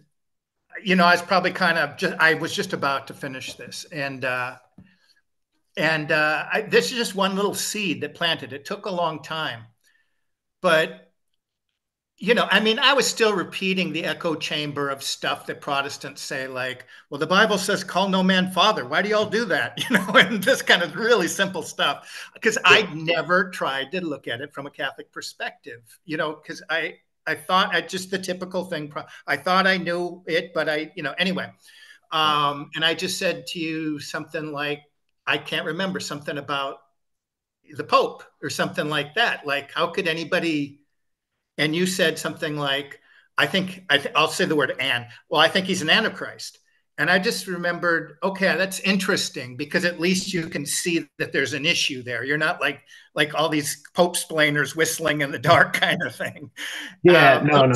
I was probably I was just about to finish this. This is just one little seed that planted. It took a long time. But, I was still repeating the echo chamber of stuff that Protestants say, like, well, the Bible says, call no man father. Why do y'all do that? And this kind of really simple stuff. Because I never tried to look at it from a Catholic perspective, because I thought just the typical thing. I thought I knew it, but anyway. And I just said to you something like, I can't remember, something about the Pope or something like that. Like, how could anybody? And you said something like, I'll say the word "and." Well, I think he's an antichrist. And I just remembered, okay, that's interesting, because at least you can see that there's an issue there. You're not like all these Pope splainers whistling in the dark kind of thing. Yeah, no.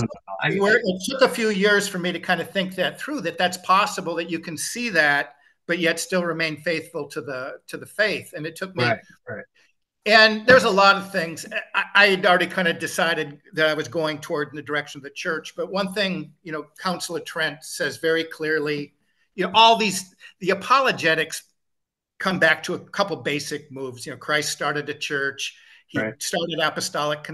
It took a few years for me to kind of think that through, that's possible, that you can see that, but yet still remain faithful to the faith. And it took me. Right. And there's a lot of things. I had already kind of decided that I was going toward in the direction of the church. But one thing, Council of Trent says very clearly, the apologetics come back to a couple basic moves. Christ started a church. He started apostolic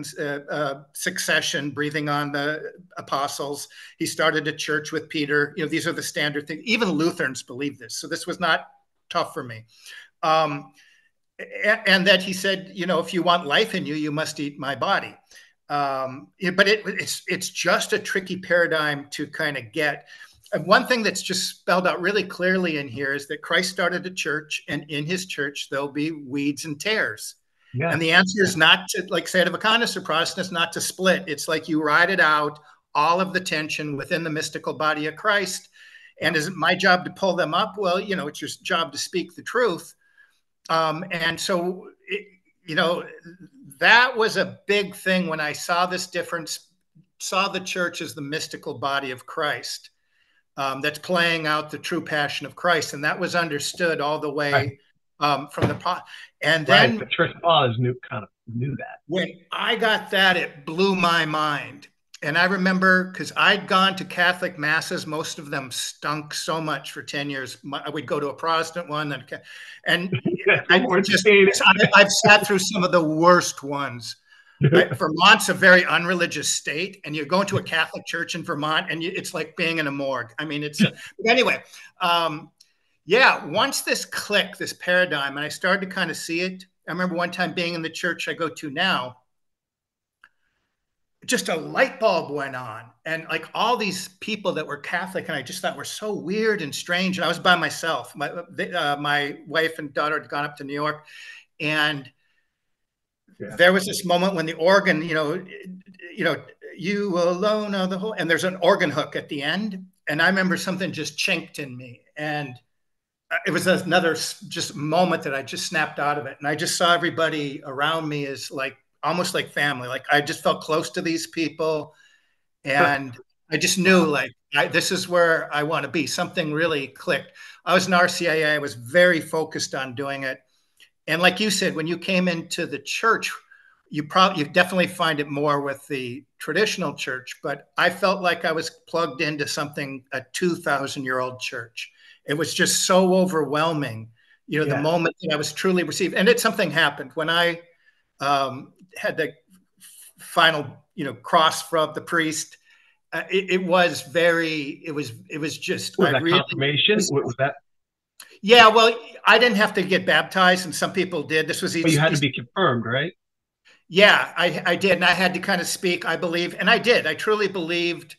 succession, breathing on the apostles. He started a church with Peter. These are the standard things. Even Lutherans believe this. So this was not tough for me. And that he said, if you want life in you, you must eat my body. But it's just a tricky paradigm to kind of get. And one thing that's just spelled out really clearly in here is that Christ started a church, and in his church, there'll be weeds and tares. Yeah. And the answer is not to, like Sedevacanists or Protestants, not to split. It's like you ride it out, all of the tension within the mystical body of Christ. And is it my job to pull them up? Well, it's your job to speak the truth. And so, that was a big thing when I saw this difference, saw the church as the mystical body of Christ, that's playing out the true passion of Christ. And that was understood all the way from the and then the church fathers knew that. When I got that, it blew my mind. And I remember, because I'd gone to Catholic masses, most of them stunk so much for 10 years. I would go to a Protestant one, and I've sat through some of the worst ones. Vermont's a very unreligious state, and you go into a Catholic church in Vermont, and it's like being in a morgue. I mean, anyway. Once this clicked, this paradigm, and I started to kind of see it. I remember one time being in the church I go to now, just a light bulb went on, and like all these people that were Catholic, and I just thought were so weird and strange. And I was by myself. My wife and daughter had gone up to New York, and there was this moment when the organ, you alone are the whole, and there's an organ hook at the end, and I remember something just chinked in me, and it was another just moment that I just snapped out of it, and I just saw everybody around me as like almost like family. Like I just felt close to these people, and I just knew like this is where I want to be. Something really clicked. I was an RCIA. I was very focused on doing it. And like you said, when you came into the church, you definitely find it more with the traditional church, but I felt like I was plugged into something, a 2,000-year-old church. It was just so overwhelming. the Yeah. moment that I was truly received. And something happened when I had the final, cross from the priest. It was very, it was just, Was I that really, confirmation? Was that? yeah, well, I didn't have to get baptized and some people did. This was Well, you had to East. be confirmed, right? Yeah, I did. And I had to kind of speak, I believe, and I did. I truly believed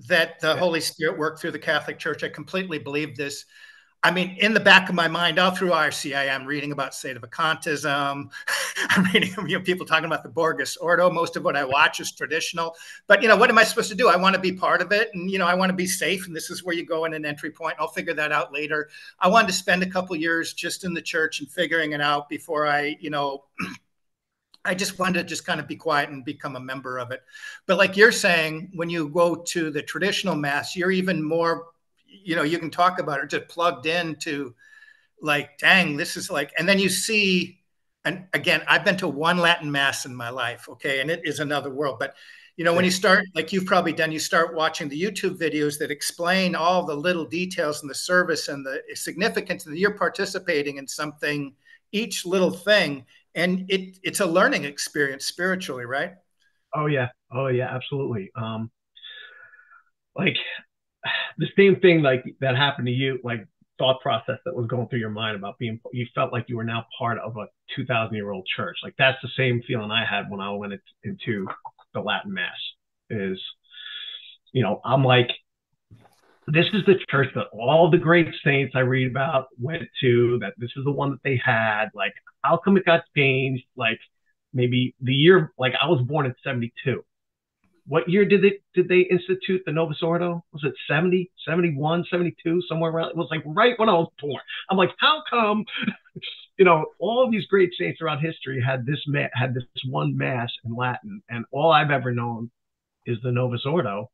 that the Yeah. Holy Spirit worked through the Catholic Church. I completely believed this. I mean, in the back of my mind, all through RC, I am reading about sedevacantism. I'm reading, people talking about the Borgus Ordo. Most of what I watch is traditional. But, what am I supposed to do? I want to be part of it. And, I want to be safe. And this is where you go in an entry point. I'll figure that out later. I wanted to spend a couple years just in the church and figuring it out before I just wanted to just kind of be quiet and become a member of it. But like you're saying, when you go to the traditional mass, you're even more, you can talk about it, just plugged into like, dang, this is like, and then you see, and again, I've been to one Latin mass in my life. Okay. And it is another world. But, when you start, like you've probably done, you start watching the YouTube videos that explain all the little details in the service and the significance that you're participating in something, each little thing. And it's a learning experience spiritually, right? Oh yeah. Oh yeah. Absolutely. Like the same thing like that happened to you, like thought process that was going through your mind about being, you felt like you were now part of a 2,000-year-old church. Like that's the same feeling I had when I went into the Latin mass is, I'm like, this is the church that all the great saints I read about went to, that this is the one that they had. Like, how come it got changed? Like maybe the year, like I was born in 72. What year did they institute the Novus Ordo? Was it 70, 71, 72, somewhere around? It was like right when I was born. I'm like, how come, all of these great saints throughout history had this one mass in Latin, and all I've ever known is the Novus Ordo.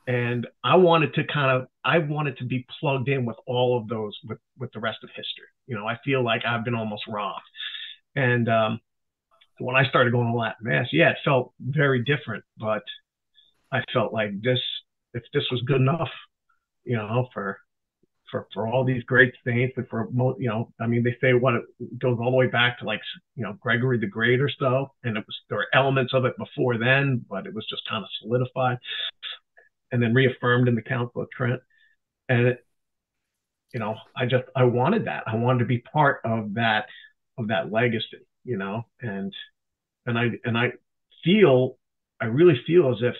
And I wanted to be plugged in with all of those with the rest of history. I feel like I've been almost robbed. And when I started going to Latin mass, yeah, it felt very different, but I felt like if this was good enough, for all these great saints, and for I mean, they say it goes all the way back to like, Gregory the Great or so, and there were elements of it before then, but it was just kind of solidified and then reaffirmed in the Council of Trent. And I wanted that. I wanted to be part of that legacy, and I really feel as if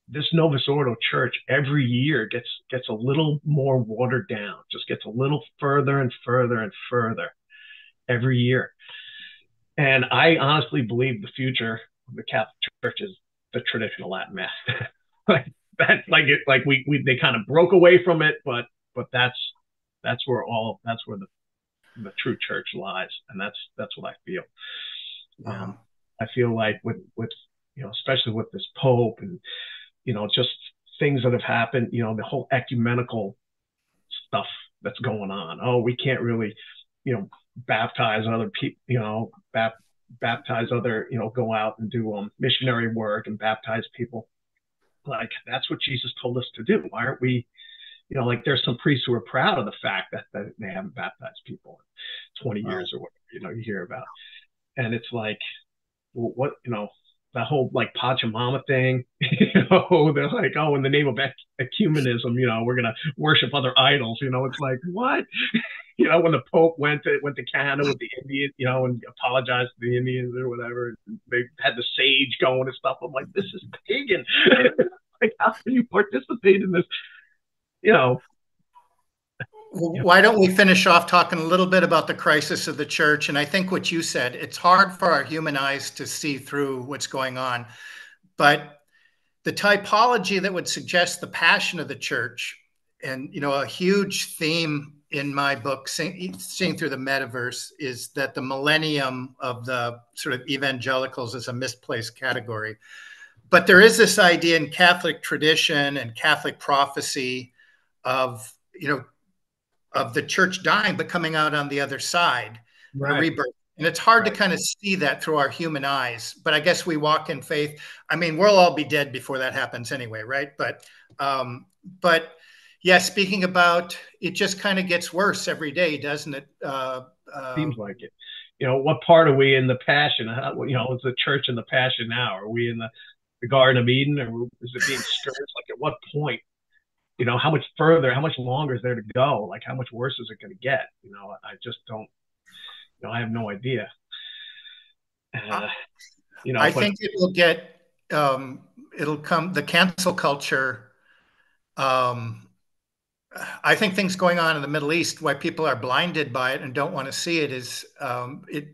this Novus Ordo church every year gets a little more watered down, just gets a little further and further and further every year. And I honestly believe the future of the Catholic Church is the traditional Latin Mass. Like that's like it, like they kind of broke away from it, but that's where the true church lies, and that's what I feel. I feel like with especially with this Pope and just things that have happened, the whole ecumenical stuff that's going on. Oh, we can't really, baptize other people, baptize other, go out and do missionary work and baptize people. Like that's what Jesus told us to do. Why aren't we, like there's some priests who are proud of the fact that they haven't baptized people in 20 years or whatever, you hear about. And it's like, well, what, that whole like Pachamama thing, they're like, oh, in the name of ecumenism, we're going to worship other idols. It's like, what? When the Pope went to Canada with the Indians, and apologized to the Indians or whatever, they had the sage going and stuff. I'm like, this is pagan. Like, how can you participate in this? Why don't we finish off talking a little bit about the crisis of the church? And I think what you said, it's hard for our human eyes to see through what's going on, but the typology that would suggest the passion of the church, and a huge theme in my book, Seeing Through the Metaverse, is that the millennium of the sort of evangelicals is a misplaced category. But there is this idea in Catholic tradition and Catholic prophecy of, of the church dying, but coming out on the other side, right, a rebirth. And it's hard to kind of see that through our human eyes, but I guess we walk in faith. I mean, we'll all be dead before that happens anyway, right? But Yeah, speaking about it, just kind of gets worse every day, doesn't it? Seems like it. What part are we in the passion? Is the church in the passion now? Are we in the Garden of Eden, or is it being scourged? Like, at what point? How much further, how much longer is there to go? Like, how much worse is it going to get? I just don't. I have no idea. I, Uh, I but think it will get. It'll come. The cancel culture. Um, I think things going on in the Middle East, why people are blinded by it and don't want to see it, is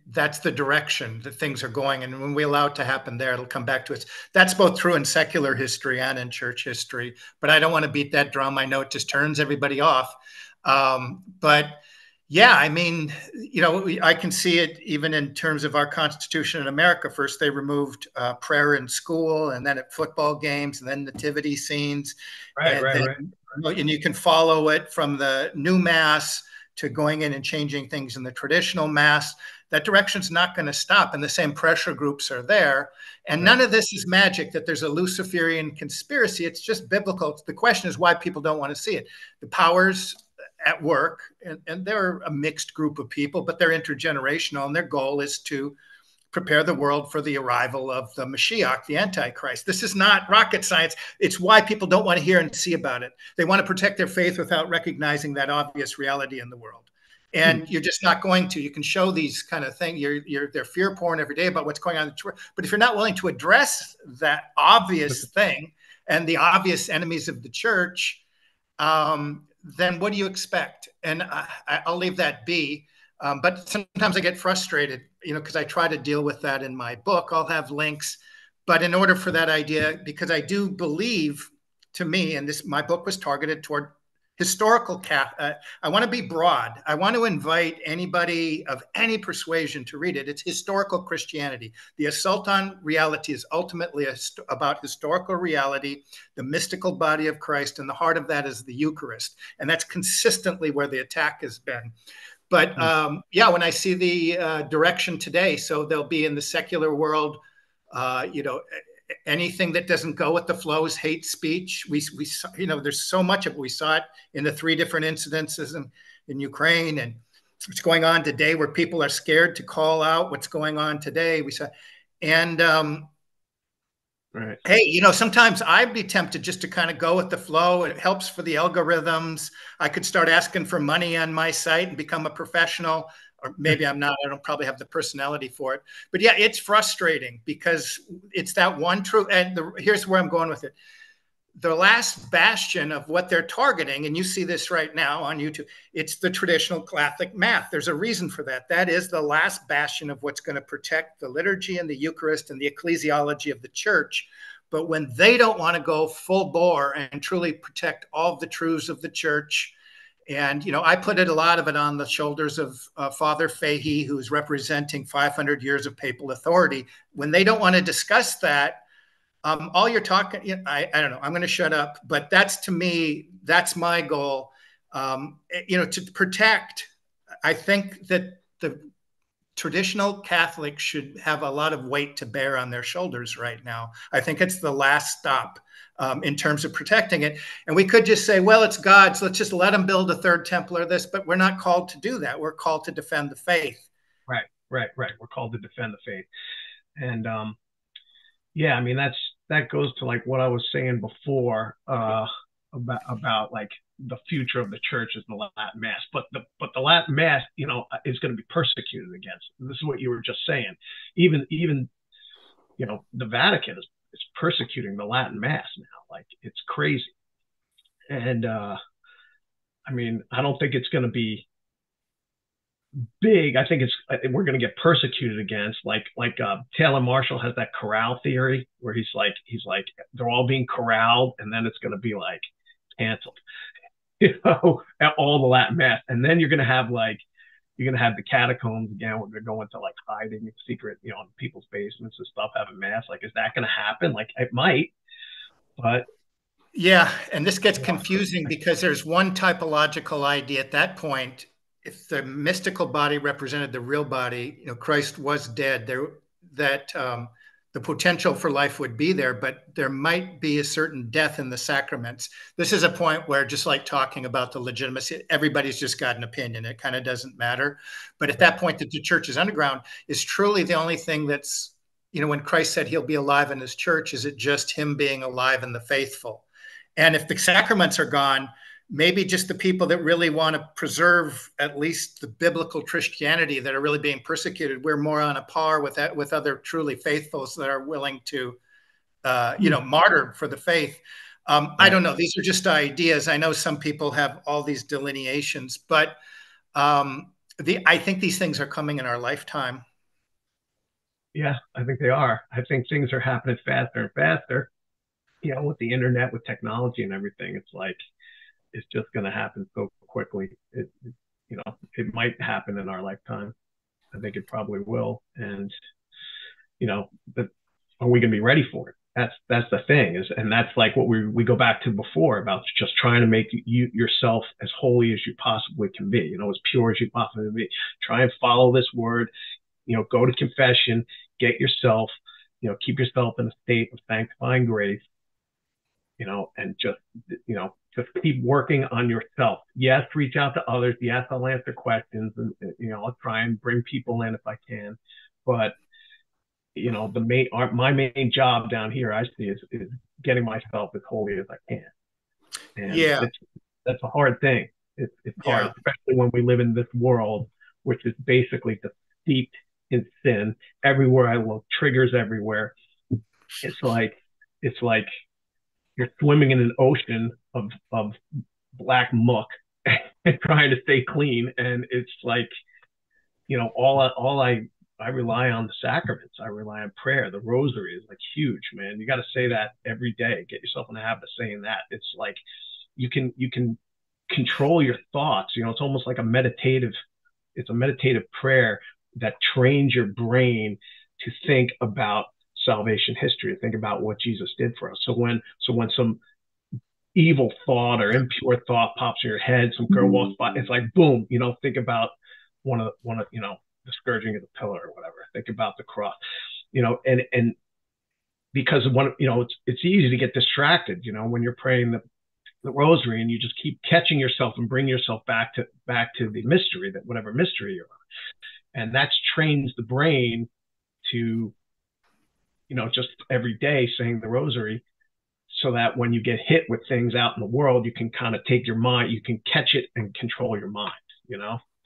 that's the direction that things are going. And when we allow it to happen there, it'll come back to us. That's both true in secular history and in church history. But I don't want to beat that drum. I know it just turns everybody off. But yeah, I mean, I can see it even in terms of our Constitution in America. First, they removed prayer in school, and then at football games, and then nativity scenes, right, and right, then right. and you can follow it from the new mass to going in and changing things in the traditional mass. That direction's not going to stop, and the same pressure groups are there. And Right. none of this is magic, that there's a Luciferian conspiracy. It's just biblical. The question is why people don't want to see it. The powers at work, and they're a mixed group of people, but they're intergenerational, and their goal is to prepare the world for the arrival of the Mashiach, the Antichrist. This is not rocket science. It's why people don't want to hear and see about it. They want to protect their faith without recognizing that obvious reality in the world. Hmm. And you're just not going to. You can show these kind of things. They're fear porn every day about what's going on in the church. But if you're not willing to address that obvious thing and the obvious enemies of the church, then what do you expect? And I'll leave that be. But sometimes I get frustrated, because I try to deal with that in my book. I'll have links, but in order for that idea, because I do believe, to me, and my book was targeted toward historical I want to be broad. I want to invite anybody of any persuasion to read it. It's historical Christianity. The assault on reality is ultimately about historical reality, the mystical body of Christ, and the heart of that is the Eucharist. And that's consistently where the attack has been. But yeah, when I see the direction today, so they'll be in the secular world, anything that doesn't go with the flow is hate speech. There's so much of it. We saw it in the 3 different incidences in Ukraine, and what's going on today, where people are scared to call out what's going on today. We saw, and Right. hey, sometimes I'd be tempted just to kind of go with the flow. It helps for the algorithms. I could start asking for money on my site and become a professional, or maybe I'm not. I don't probably have the personality for it. But yeah, it's frustrating because it's that one true. And here's where I'm going with it. The last bastion of what they're targeting, and you see this right now on YouTube, it's the traditional Catholic math. There's a reason for that. That is the last bastion of what's going to protect the liturgy and the Eucharist and the ecclesiology of the church. But when they don't want to go full bore and truly protect all of the truths of the church, and I put a lot of it on the shoulders of Father Fahey, who's representing 500 years of papal authority. When they don't want to discuss that, all you're talking, I don't know, I'm going to shut up, but to me, that's my goal, to protect. I think that the traditional Catholics should have a lot of weight to bear on their shoulders right now. I think it's the last stop in terms of protecting it. And we could just say, well, it's God's, let's just let them build a third temple or this, but we're not called to do that. We're called to defend the faith. Right, right, right. We're called to defend the faith. And yeah, I mean, that goes to like what I was saying before about like the future of the church is the Latin Mass, but the Latin Mass, is going to be persecuted against. This is what you were just saying. Even the Vatican is persecuting the Latin Mass now. Like, it's crazy. And I mean, I don't think it's going to be big. I think we're going to get persecuted against. Like Taylor Marshall has that corral theory where he's like they're all being corralled, and then it's going to be like canceled, at all the Latin Mass, and then you're going to have the catacombs again, where they're going to like hiding in secret, in people's basements and stuff, having mass. Like, is that going to happen? Like, it might, but yeah, and this gets confusing because there's one typological idea at that point. If the mystical body represented the real body, Christ was dead. That the potential for life would be there, but there might be a certain death in the sacraments. This is a point where, just like talking about the legitimacy, everybody's just got an opinion. It kind of doesn't matter. But at that point, that the church is underground is truly the only thing that's, when Christ said he'll be alive in his church, is it just him being alive in the faithful? And if the sacraments are gone, maybe just the people that really want to preserve at least the biblical Christianity that are really being persecuted, we're more on a par with that, with other truly faithfuls that are willing to, martyr for the faith. I don't know. These are just ideas. I know some people have all these delineations, but I think these things are coming in our lifetime. Yeah, I think they are. I think things are happening faster and faster. With the internet, with technology and everything, it's like it's just going to happen so quickly. It might happen in our lifetime. I think it probably will. And but are we going to be ready for it? That's the thing and that's like what we go back to before about just trying to make yourself as holy as you possibly can be, as pure as you possibly can be. Try and follow this word, go to confession, get yourself, keep yourself in a state of sanctifying grace, and just keep working on yourself. Yes, reach out to others. Yes, I'll answer questions and, I'll try and bring people in if I can. But, my main job down here, I see, is getting myself as holy as I can. And yeah, that's a hard thing. It's hard, yeah, especially when we live in this world, which is basically steeped in sin. Everywhere I look, triggers everywhere. It's like you're swimming in an ocean of black muck and trying to stay clean. And it's like, I rely on the sacraments. I rely on prayer. The rosary is like huge, man. You got to say that every day. Get yourself in the habit of saying that. It's like you can control your thoughts. It's almost like it's a meditative prayer that trains your brain to think about salvation history, to think about what Jesus did for us. So when some evil thought or impure thought pops in your head, some girl walks by, it's like boom, think about one of the scourging of the pillar or whatever. Think about the cross, and because it's easy to get distracted, when you're praying the rosary and you just keep catching yourself and bring yourself back to the mystery, that whatever mystery you're on. And that trains the brain to, just every day saying the rosary, so that when you get hit with things out in the world, you can kind of take your mind, you can catch it and control your mind.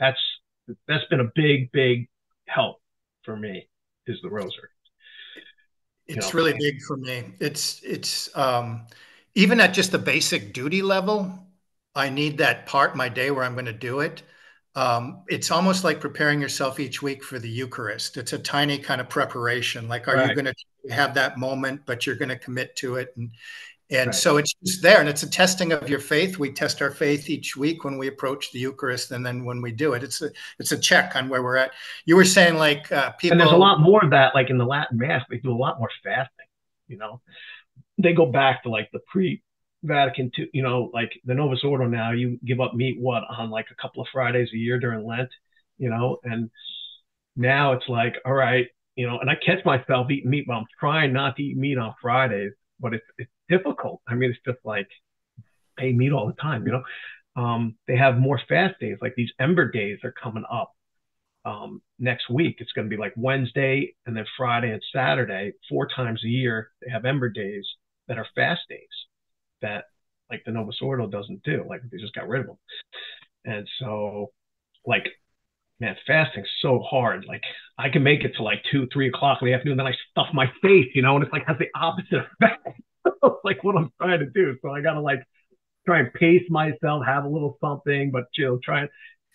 That's been a big help for me, is the rosary. It's really big for me. It's even at just the basic duty level, I need that part in my day where I'm going to do it. It's almost like preparing yourself each week for the Eucharist. It's a tiny kind of preparation. Like, are you going to have that moment, but you're going to commit to it? And so it's just there, and it's a testing of your faith. We test our faith each week when we approach the Eucharist, and then when we do it, it's a check on where we're at. You were saying like people, and there's a lot more of that. Like in the Latin Mass, they do a lot more fasting. They go back to like the pre-Vatican II. Like the Novus Ordo now, you give up meat on like a couple of Fridays a year during Lent. And now it's like, all right, and I catch myself eating meat, but I'm trying not to eat meat on Fridays. But it's difficult. I mean, it's just like I eat meat all the time. They have more fast days, like these Ember days are coming up next week. It's going to be like Wednesday and then Friday and Saturday, 4 times a year. They have Ember days that are fast days that like the Novus Ordo doesn't do. Like they just got rid of them. And so, like, man, fasting's so hard. Like I can make it to like 2, 3 o'clock in the afternoon, then I stuff my face, and it's like has the opposite effect. Like what I'm trying to do. So I gotta like try and pace myself, have a little something, but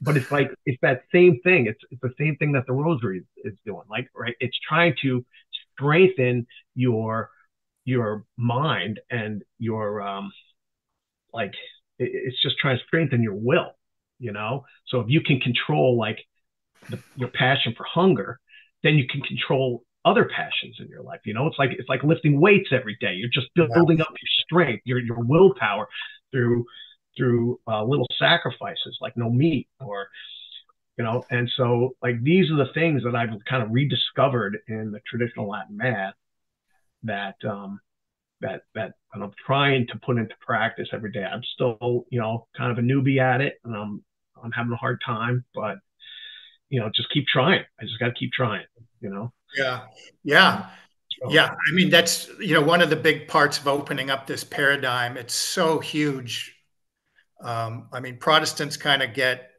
but it's like it's that same thing. It's the same thing that the rosary is doing. Like, right, it's trying to strengthen your mind and your like it's just trying to strengthen your will. So if you can control like your passion for hunger, then you can control other passions in your life. It's like lifting weights every day. You're just building up your strength, your willpower through little sacrifices like no meat or and so like these are the things that I've kind of rediscovered in the traditional Latin Mass that I'm trying to put into practice every day. I'm still, kind of a newbie at it, and I'm having a hard time, but just keep trying. I just got to keep trying. Yeah. Yeah. So, Yeah. I mean, that's, one of the big parts of opening up this paradigm. It's so huge. I mean, Protestants kind of get,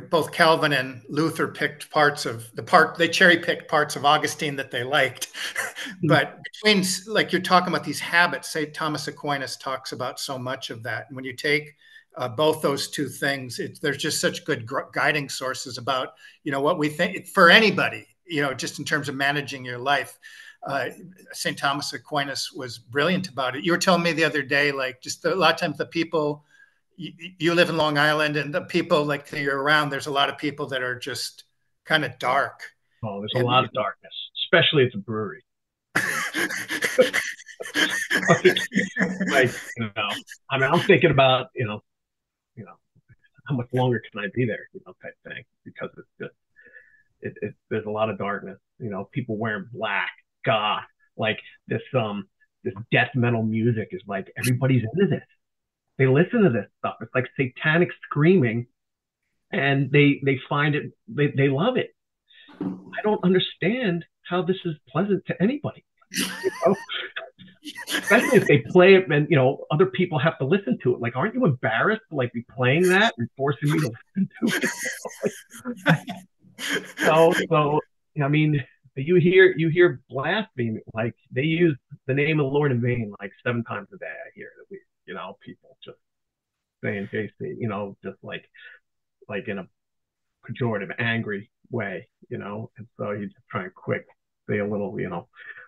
both Calvin and Luther picked parts of they cherry picked parts of Augustine that they liked. But between, like you're talking about these habits, say Thomas Aquinas talks about so much of that. And when you take both those two things, there's just such good guiding sources about, what we think for anybody, just in terms of managing your life. St. Thomas Aquinas was brilliant about it. You were telling me the other day, like just a lot of times the people, you live in Long Island, and the people like that you're around, there's a lot of people that are just kind of dark. oh, there's a And lot of darkness, especially at the brewery. Like, I mean, I'm thinking about, how much longer can I be there, type thing, because it's just, there's a lot of darkness, people wearing black, goth, like this death metal music is like, everybody's into this. They listen to this stuff. It's like satanic screaming, and they find it, they love it. I don't understand how this is pleasant to anybody. Especially if they play it and other people have to listen to it. Like, aren't you embarrassed to like be playing that and forcing me to listen to it? So I mean, you hear blasphemy, like they use the name of the Lord in vain like 7 times a day. I hear it at least. People just saying JC, just like in a pejorative, angry way, and so you just try and say a little,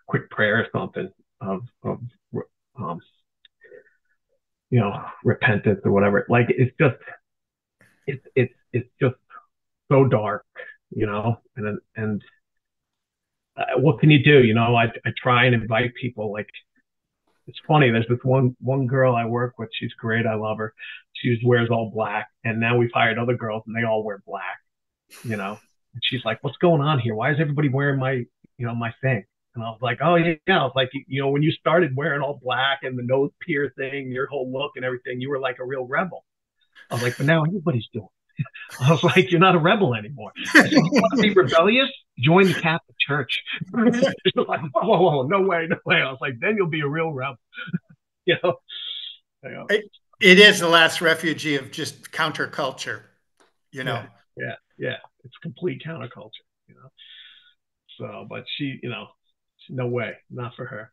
quick prayer or something of um, repentance or whatever. Like it's just so dark, and what can you do? I try and invite people. Like, it's funny. There's this one girl I work with. She's great. I love her. She wears all black, and now we've hired other girls, and they all wear black. And she's like, "What's going on here? Why is everybody wearing my thing?" And I was like, "Oh yeah." I was like, when you started wearing all black and the nose piercing, your whole look and everything, you were like a real rebel. I was like, but now everybody's doing it. I was like, you're not a rebel anymore. I said, you want to be rebellious? Join the Catholic Church. She's like, whoa, no way, no way. I was like, then you'll be a real rebel. you know, it is the last refugee of just counterculture, Yeah. It's complete counterculture, So, but she, no way, not for her.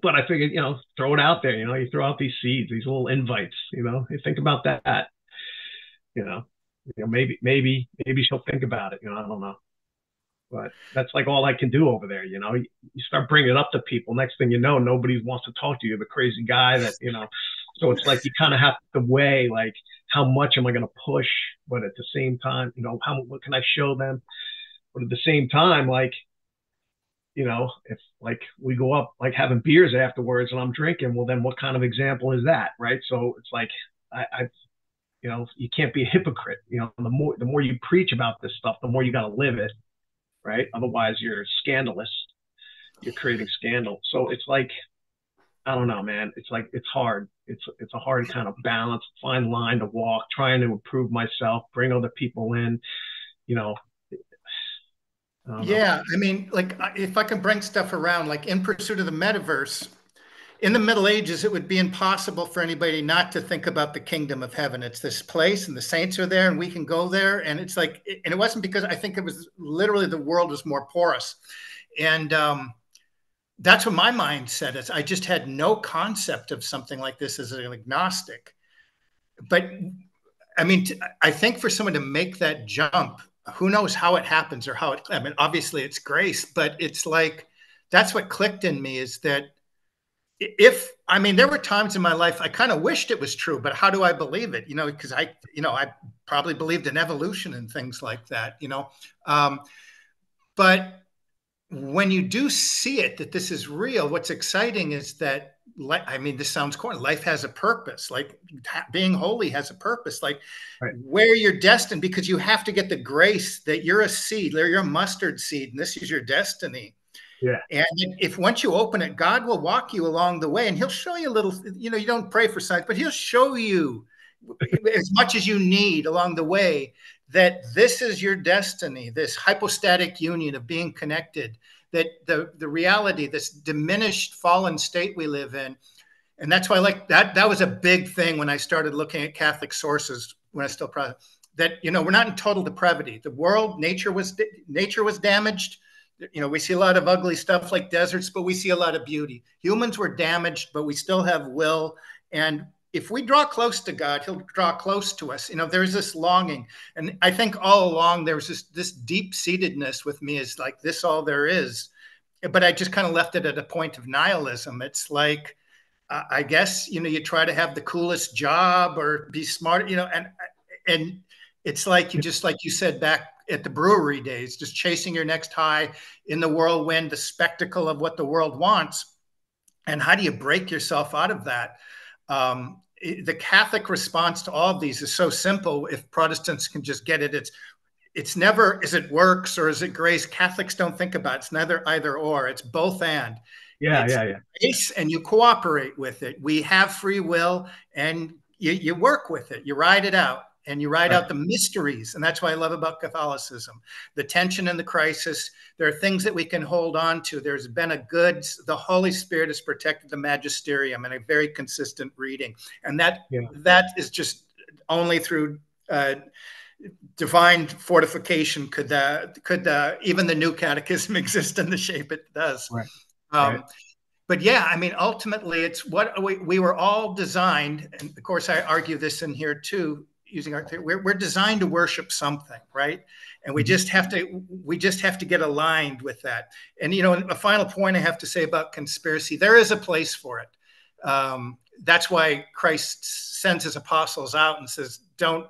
But I figured, throw it out there. You throw out these seeds, these little invites. You think about that. Maybe she'll think about it. I don't know. But that's like all I can do over there. You start bringing it up to people. Next thing you know, nobody wants to talk to you. The crazy guy that. So it's like you kind of have to weigh like how much am I going to push, but at the same time, what can I show them? But at the same time, like, if like we go up like having beers afterwards and I'm drinking, well, then what kind of example is that, right? So it's like I you can't be a hypocrite. The more you preach about this stuff, the more you got to live it, right? Otherwise, you're scandalous. You're creating scandal. So it's like, I don't know, man. It's like it's hard. It's a hard kind of balance, fine line to walk, trying to improve myself, bring other people in, Yeah, I mean, like if I can bring stuff around, like in pursuit of the metaverse, in the Middle Ages, it would be impossible for anybody not to think about the kingdom of heaven. It's this place, and the saints are there, and we can go there. And it's like, and it wasn't because I think it was literally the world was more porous, and that's what my mindset is. I just had no concept of something like this as an agnostic. But I mean, I think for someone to make that jump, who knows how it happens or how it, I mean, obviously it's grace, but it's like, that's what clicked in me is that I mean, there were times in my life I kind of wished it was true, but how do I believe it? Because I probably believed in evolution and things like that, but when you do see it, that this is real, what's exciting is that, I mean, this sounds corny. Life has a purpose. Like being holy has a purpose. Like right. Where you're destined, because you have to get the grace that you're a seed, you're a mustard seed, and this is your destiny. Yeah. And if once you open it, God will walk you along the way, and He'll show you a little. You don't pray for signs, but He'll show you as much as you need along the way that this is your destiny, this hypostatic union of being connected, that the reality, this diminished fallen state we live in. And that's why, like, that was a big thing when I started looking at Catholic sources when I still that we're not in total depravity. The world, nature was damaged. We see a lot of ugly stuff like deserts, but we see a lot of beauty. Humans were damaged, but we still have will. And if we draw close to God, He'll draw close to us. There's this longing. And I think all along there was this deep-seatedness with me, is like, this all there is. But I just kind of left it at a point of nihilism. It's like, I guess, you try to have the coolest job or be smart, and it's like, just like you said back at the brewery days, just chasing your next high in the whirlwind, the spectacle of what the world wants. And how do you break yourself out of that? The Catholic response to all of these is so simple. If Protestants can just get it, it's never, is it works or is it grace? Catholics don't think about it. It's neither either or. It's both and. Yeah, It's yeah. grace, and you cooperate with it. We have free will, and you work with it. You ride it out, and you ride out the mysteries. And that's what I love about Catholicism, the tension and the crisis. There are things that we can hold on to. There's been the Holy Spirit has protected the magisterium in a very consistent reading. And that is just only through divine fortification could even the new catechism exist in the shape it does. Right. But yeah, I mean, ultimately, it's what we were all designed, and of course, I argue this in here too, using our theory. We're designed to worship something, right? And we just have to get aligned with that. And a final point I have to say about conspiracy: there is a place for it. That's why Christ sends His apostles out and says, "Don't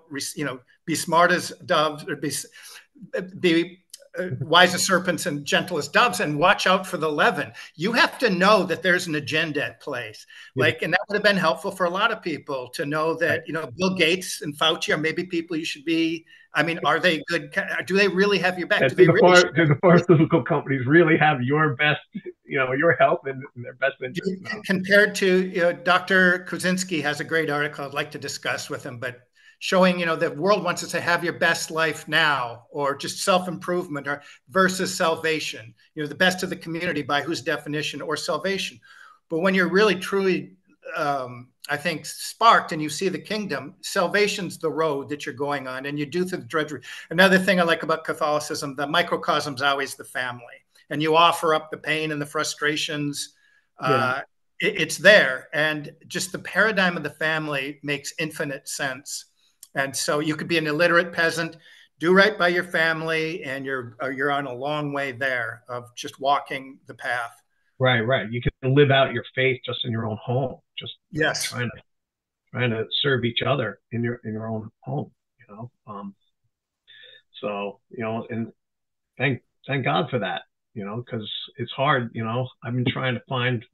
be smart as doves, or be wise as serpents and gentle as doves, and watch out for the leaven." You have to know that there's an agenda at play. And that would have been helpful for a lot of people to know that, Bill Gates and Fauci are maybe people you should be. I mean, are they good? Do they really have your back? Do the pharmaceutical companies really have your best, your health and their best interest? No. Compared to, Dr. Kuczynski has a great article I'd like to discuss with him, but showing, the world wants us to have your best life now, or just self-improvement, or versus salvation, the best of the community by whose definition, or salvation. But when you're really, truly, I think, sparked and you see the kingdom, salvation's the road that you're going on, and you do through the drudgery. Another thing I like about Catholicism, the microcosm's always the family, and you offer up the pain and the frustrations. It's there. And just the paradigm of the family makes infinite sense. And so you could be an illiterate peasant, do right by your family, and you're on a long way there of just walking the path. Right. You can live out your faith just in your own home, just trying to serve each other in your own home. So and thank God for that. Because it's hard. I've been trying to find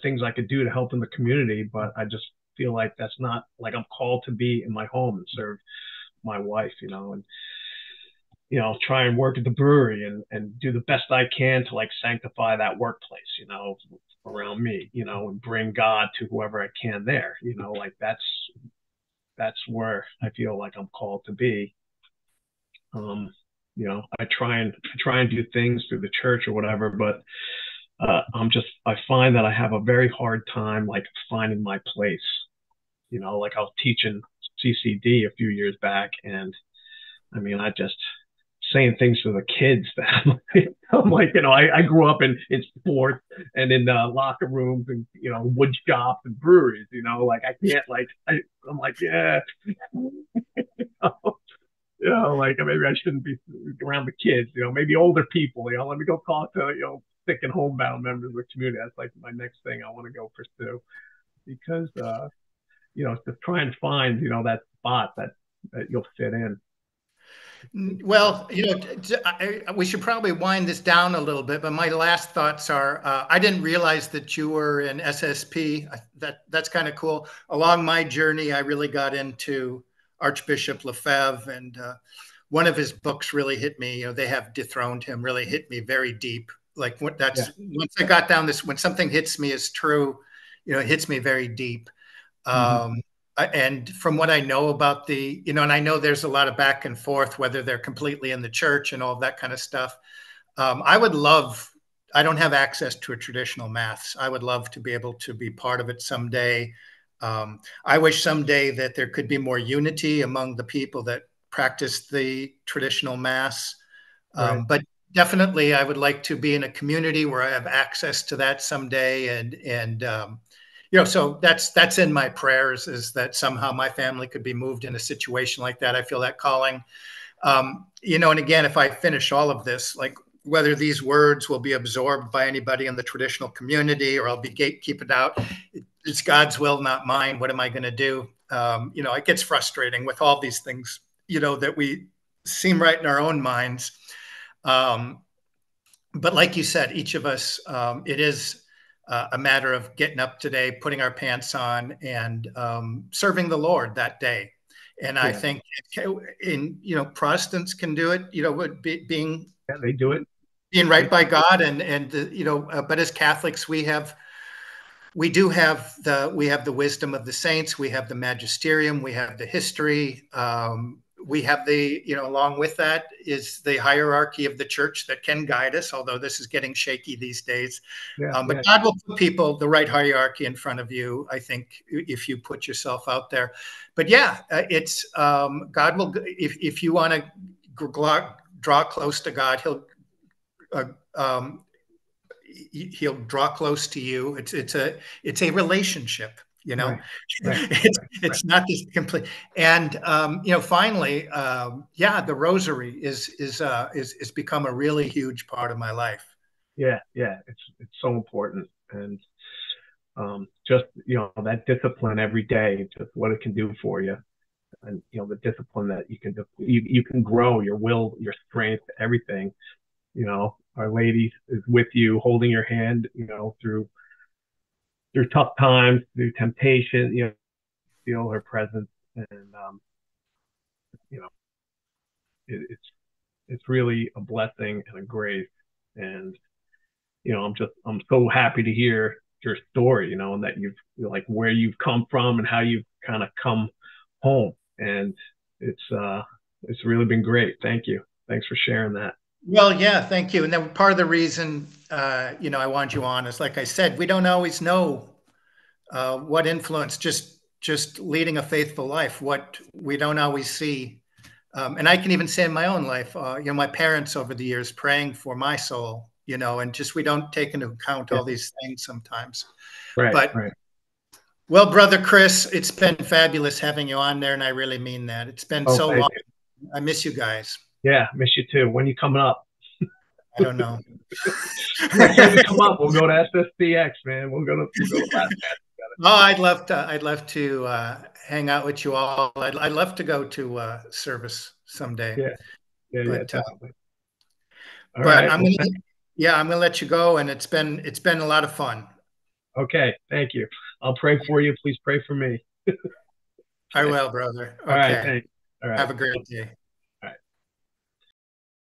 things I could do to help in the community, but I just feel like that's not like I'm called to be in my home and serve my wife, and try and work at the brewery and do the best I can to, like, sanctify that workplace, around me, and bring God to whoever I can there, like that's where I feel like I'm called to be. I try and do things through the church or whatever, but I find that I have a very hard time, like, finding my place. Like, I was teaching CCD a few years back, and I mean, I just saying things to the kids that I'm like, I grew up in sports and in locker rooms and, wood shops and breweries, like I can't, like, I'm like, yeah, like maybe I shouldn't be around the kids, maybe older people, let me go talk to, sick and homebound members of the community. That's like my next thing I want to go pursue, because, to try and find, that spot that you'll fit in. Well, we should probably wind this down a little bit, but my last thoughts are, I didn't realize that you were in SSP. That's kind of cool. Along my journey, I really got into Archbishop Lefebvre, and one of his books really hit me. They have dethroned him, really hit me very deep. Like what Yeah. that's once I got down this, when something hits me as true, it hits me very deep. Hmm. Um, and from what I know about and I know there's a lot of back and forth, whether they're completely in the church and all that kind of stuff. I would love, I don't have access to a traditional maths. I would love to be able to be part of it someday. I wish someday that there could be more unity among the people that practice the traditional mass. Right. But definitely, I would like to be in a community where I have access to that someday. So that's in my prayers, is that somehow my family could be moved in a situation like that. I feel that calling. And again, if I finish all of this, like whether these words will be absorbed by anybody in the traditional community or I'll be gatekeeping out, it's God's will, not mine. What am I going to do? It gets frustrating with all these things, that we seem right in our own minds. Um, but like you said, each of us, it is a matter of getting up today, putting our pants on, and serving the Lord that day. And I Yeah. think Protestants can do it, being Yeah, they do it. right They, by God, but as Catholics, we have the wisdom of the saints, we have the magisterium, we have the history, we have along with that is the hierarchy of the church that can guide us, although this is getting shaky these days. yeah. But Yeah. God will put people, the right hierarchy in front of you, I think, if you put yourself out there. But yeah, it's God will, if you want to draw close to God, uh, um, he'll draw close to you. It's a relationship. Right. Right. it's Right. Right. it's not just complete. And finally, the rosary is become a really huge part of my life. Yeah. Yeah. It's so important. And just that discipline every day, just what it can do for you, and the discipline that you can grow your will, your strength, everything. Our Lady is with you, holding your hand, through tough times, through temptation. Feel her presence, and you know, it's really a blessing and a grace. And I'm so happy to hear your story, and that you've like where you've come from and how you've kind of come home. And it's really been great. Thank you. Thanks for sharing that. Well, yeah, thank you. And then part of the reason, I want you on is, like I said, we don't always know what influence just leading a faithful life. What we don't always see, and I can even say in my own life, my parents over the years praying for my soul, and just we don't take into account Yeah. all these things sometimes. Right. But Right. well, brother Chris, it's been fabulous having you on there, and I really mean that. It's been Oh, so thank long. you. I miss you guys. Yeah, miss you too. When you coming up? I don't know. Next time you come up, we'll go to SSDX, man. We'll go to Last Dance Oh, I'd love to hang out with you all. I'd love to go to service someday. together. Yeah. Yeah. Yeah. But Definitely. All but right. I'm Well, gonna yeah, I'm gonna let you go, and it's been a lot of fun. okay. Thank you. I'll pray for you. Please pray for me. I Okay. will, brother. All right. Okay. Thanks. All right. Have a great day.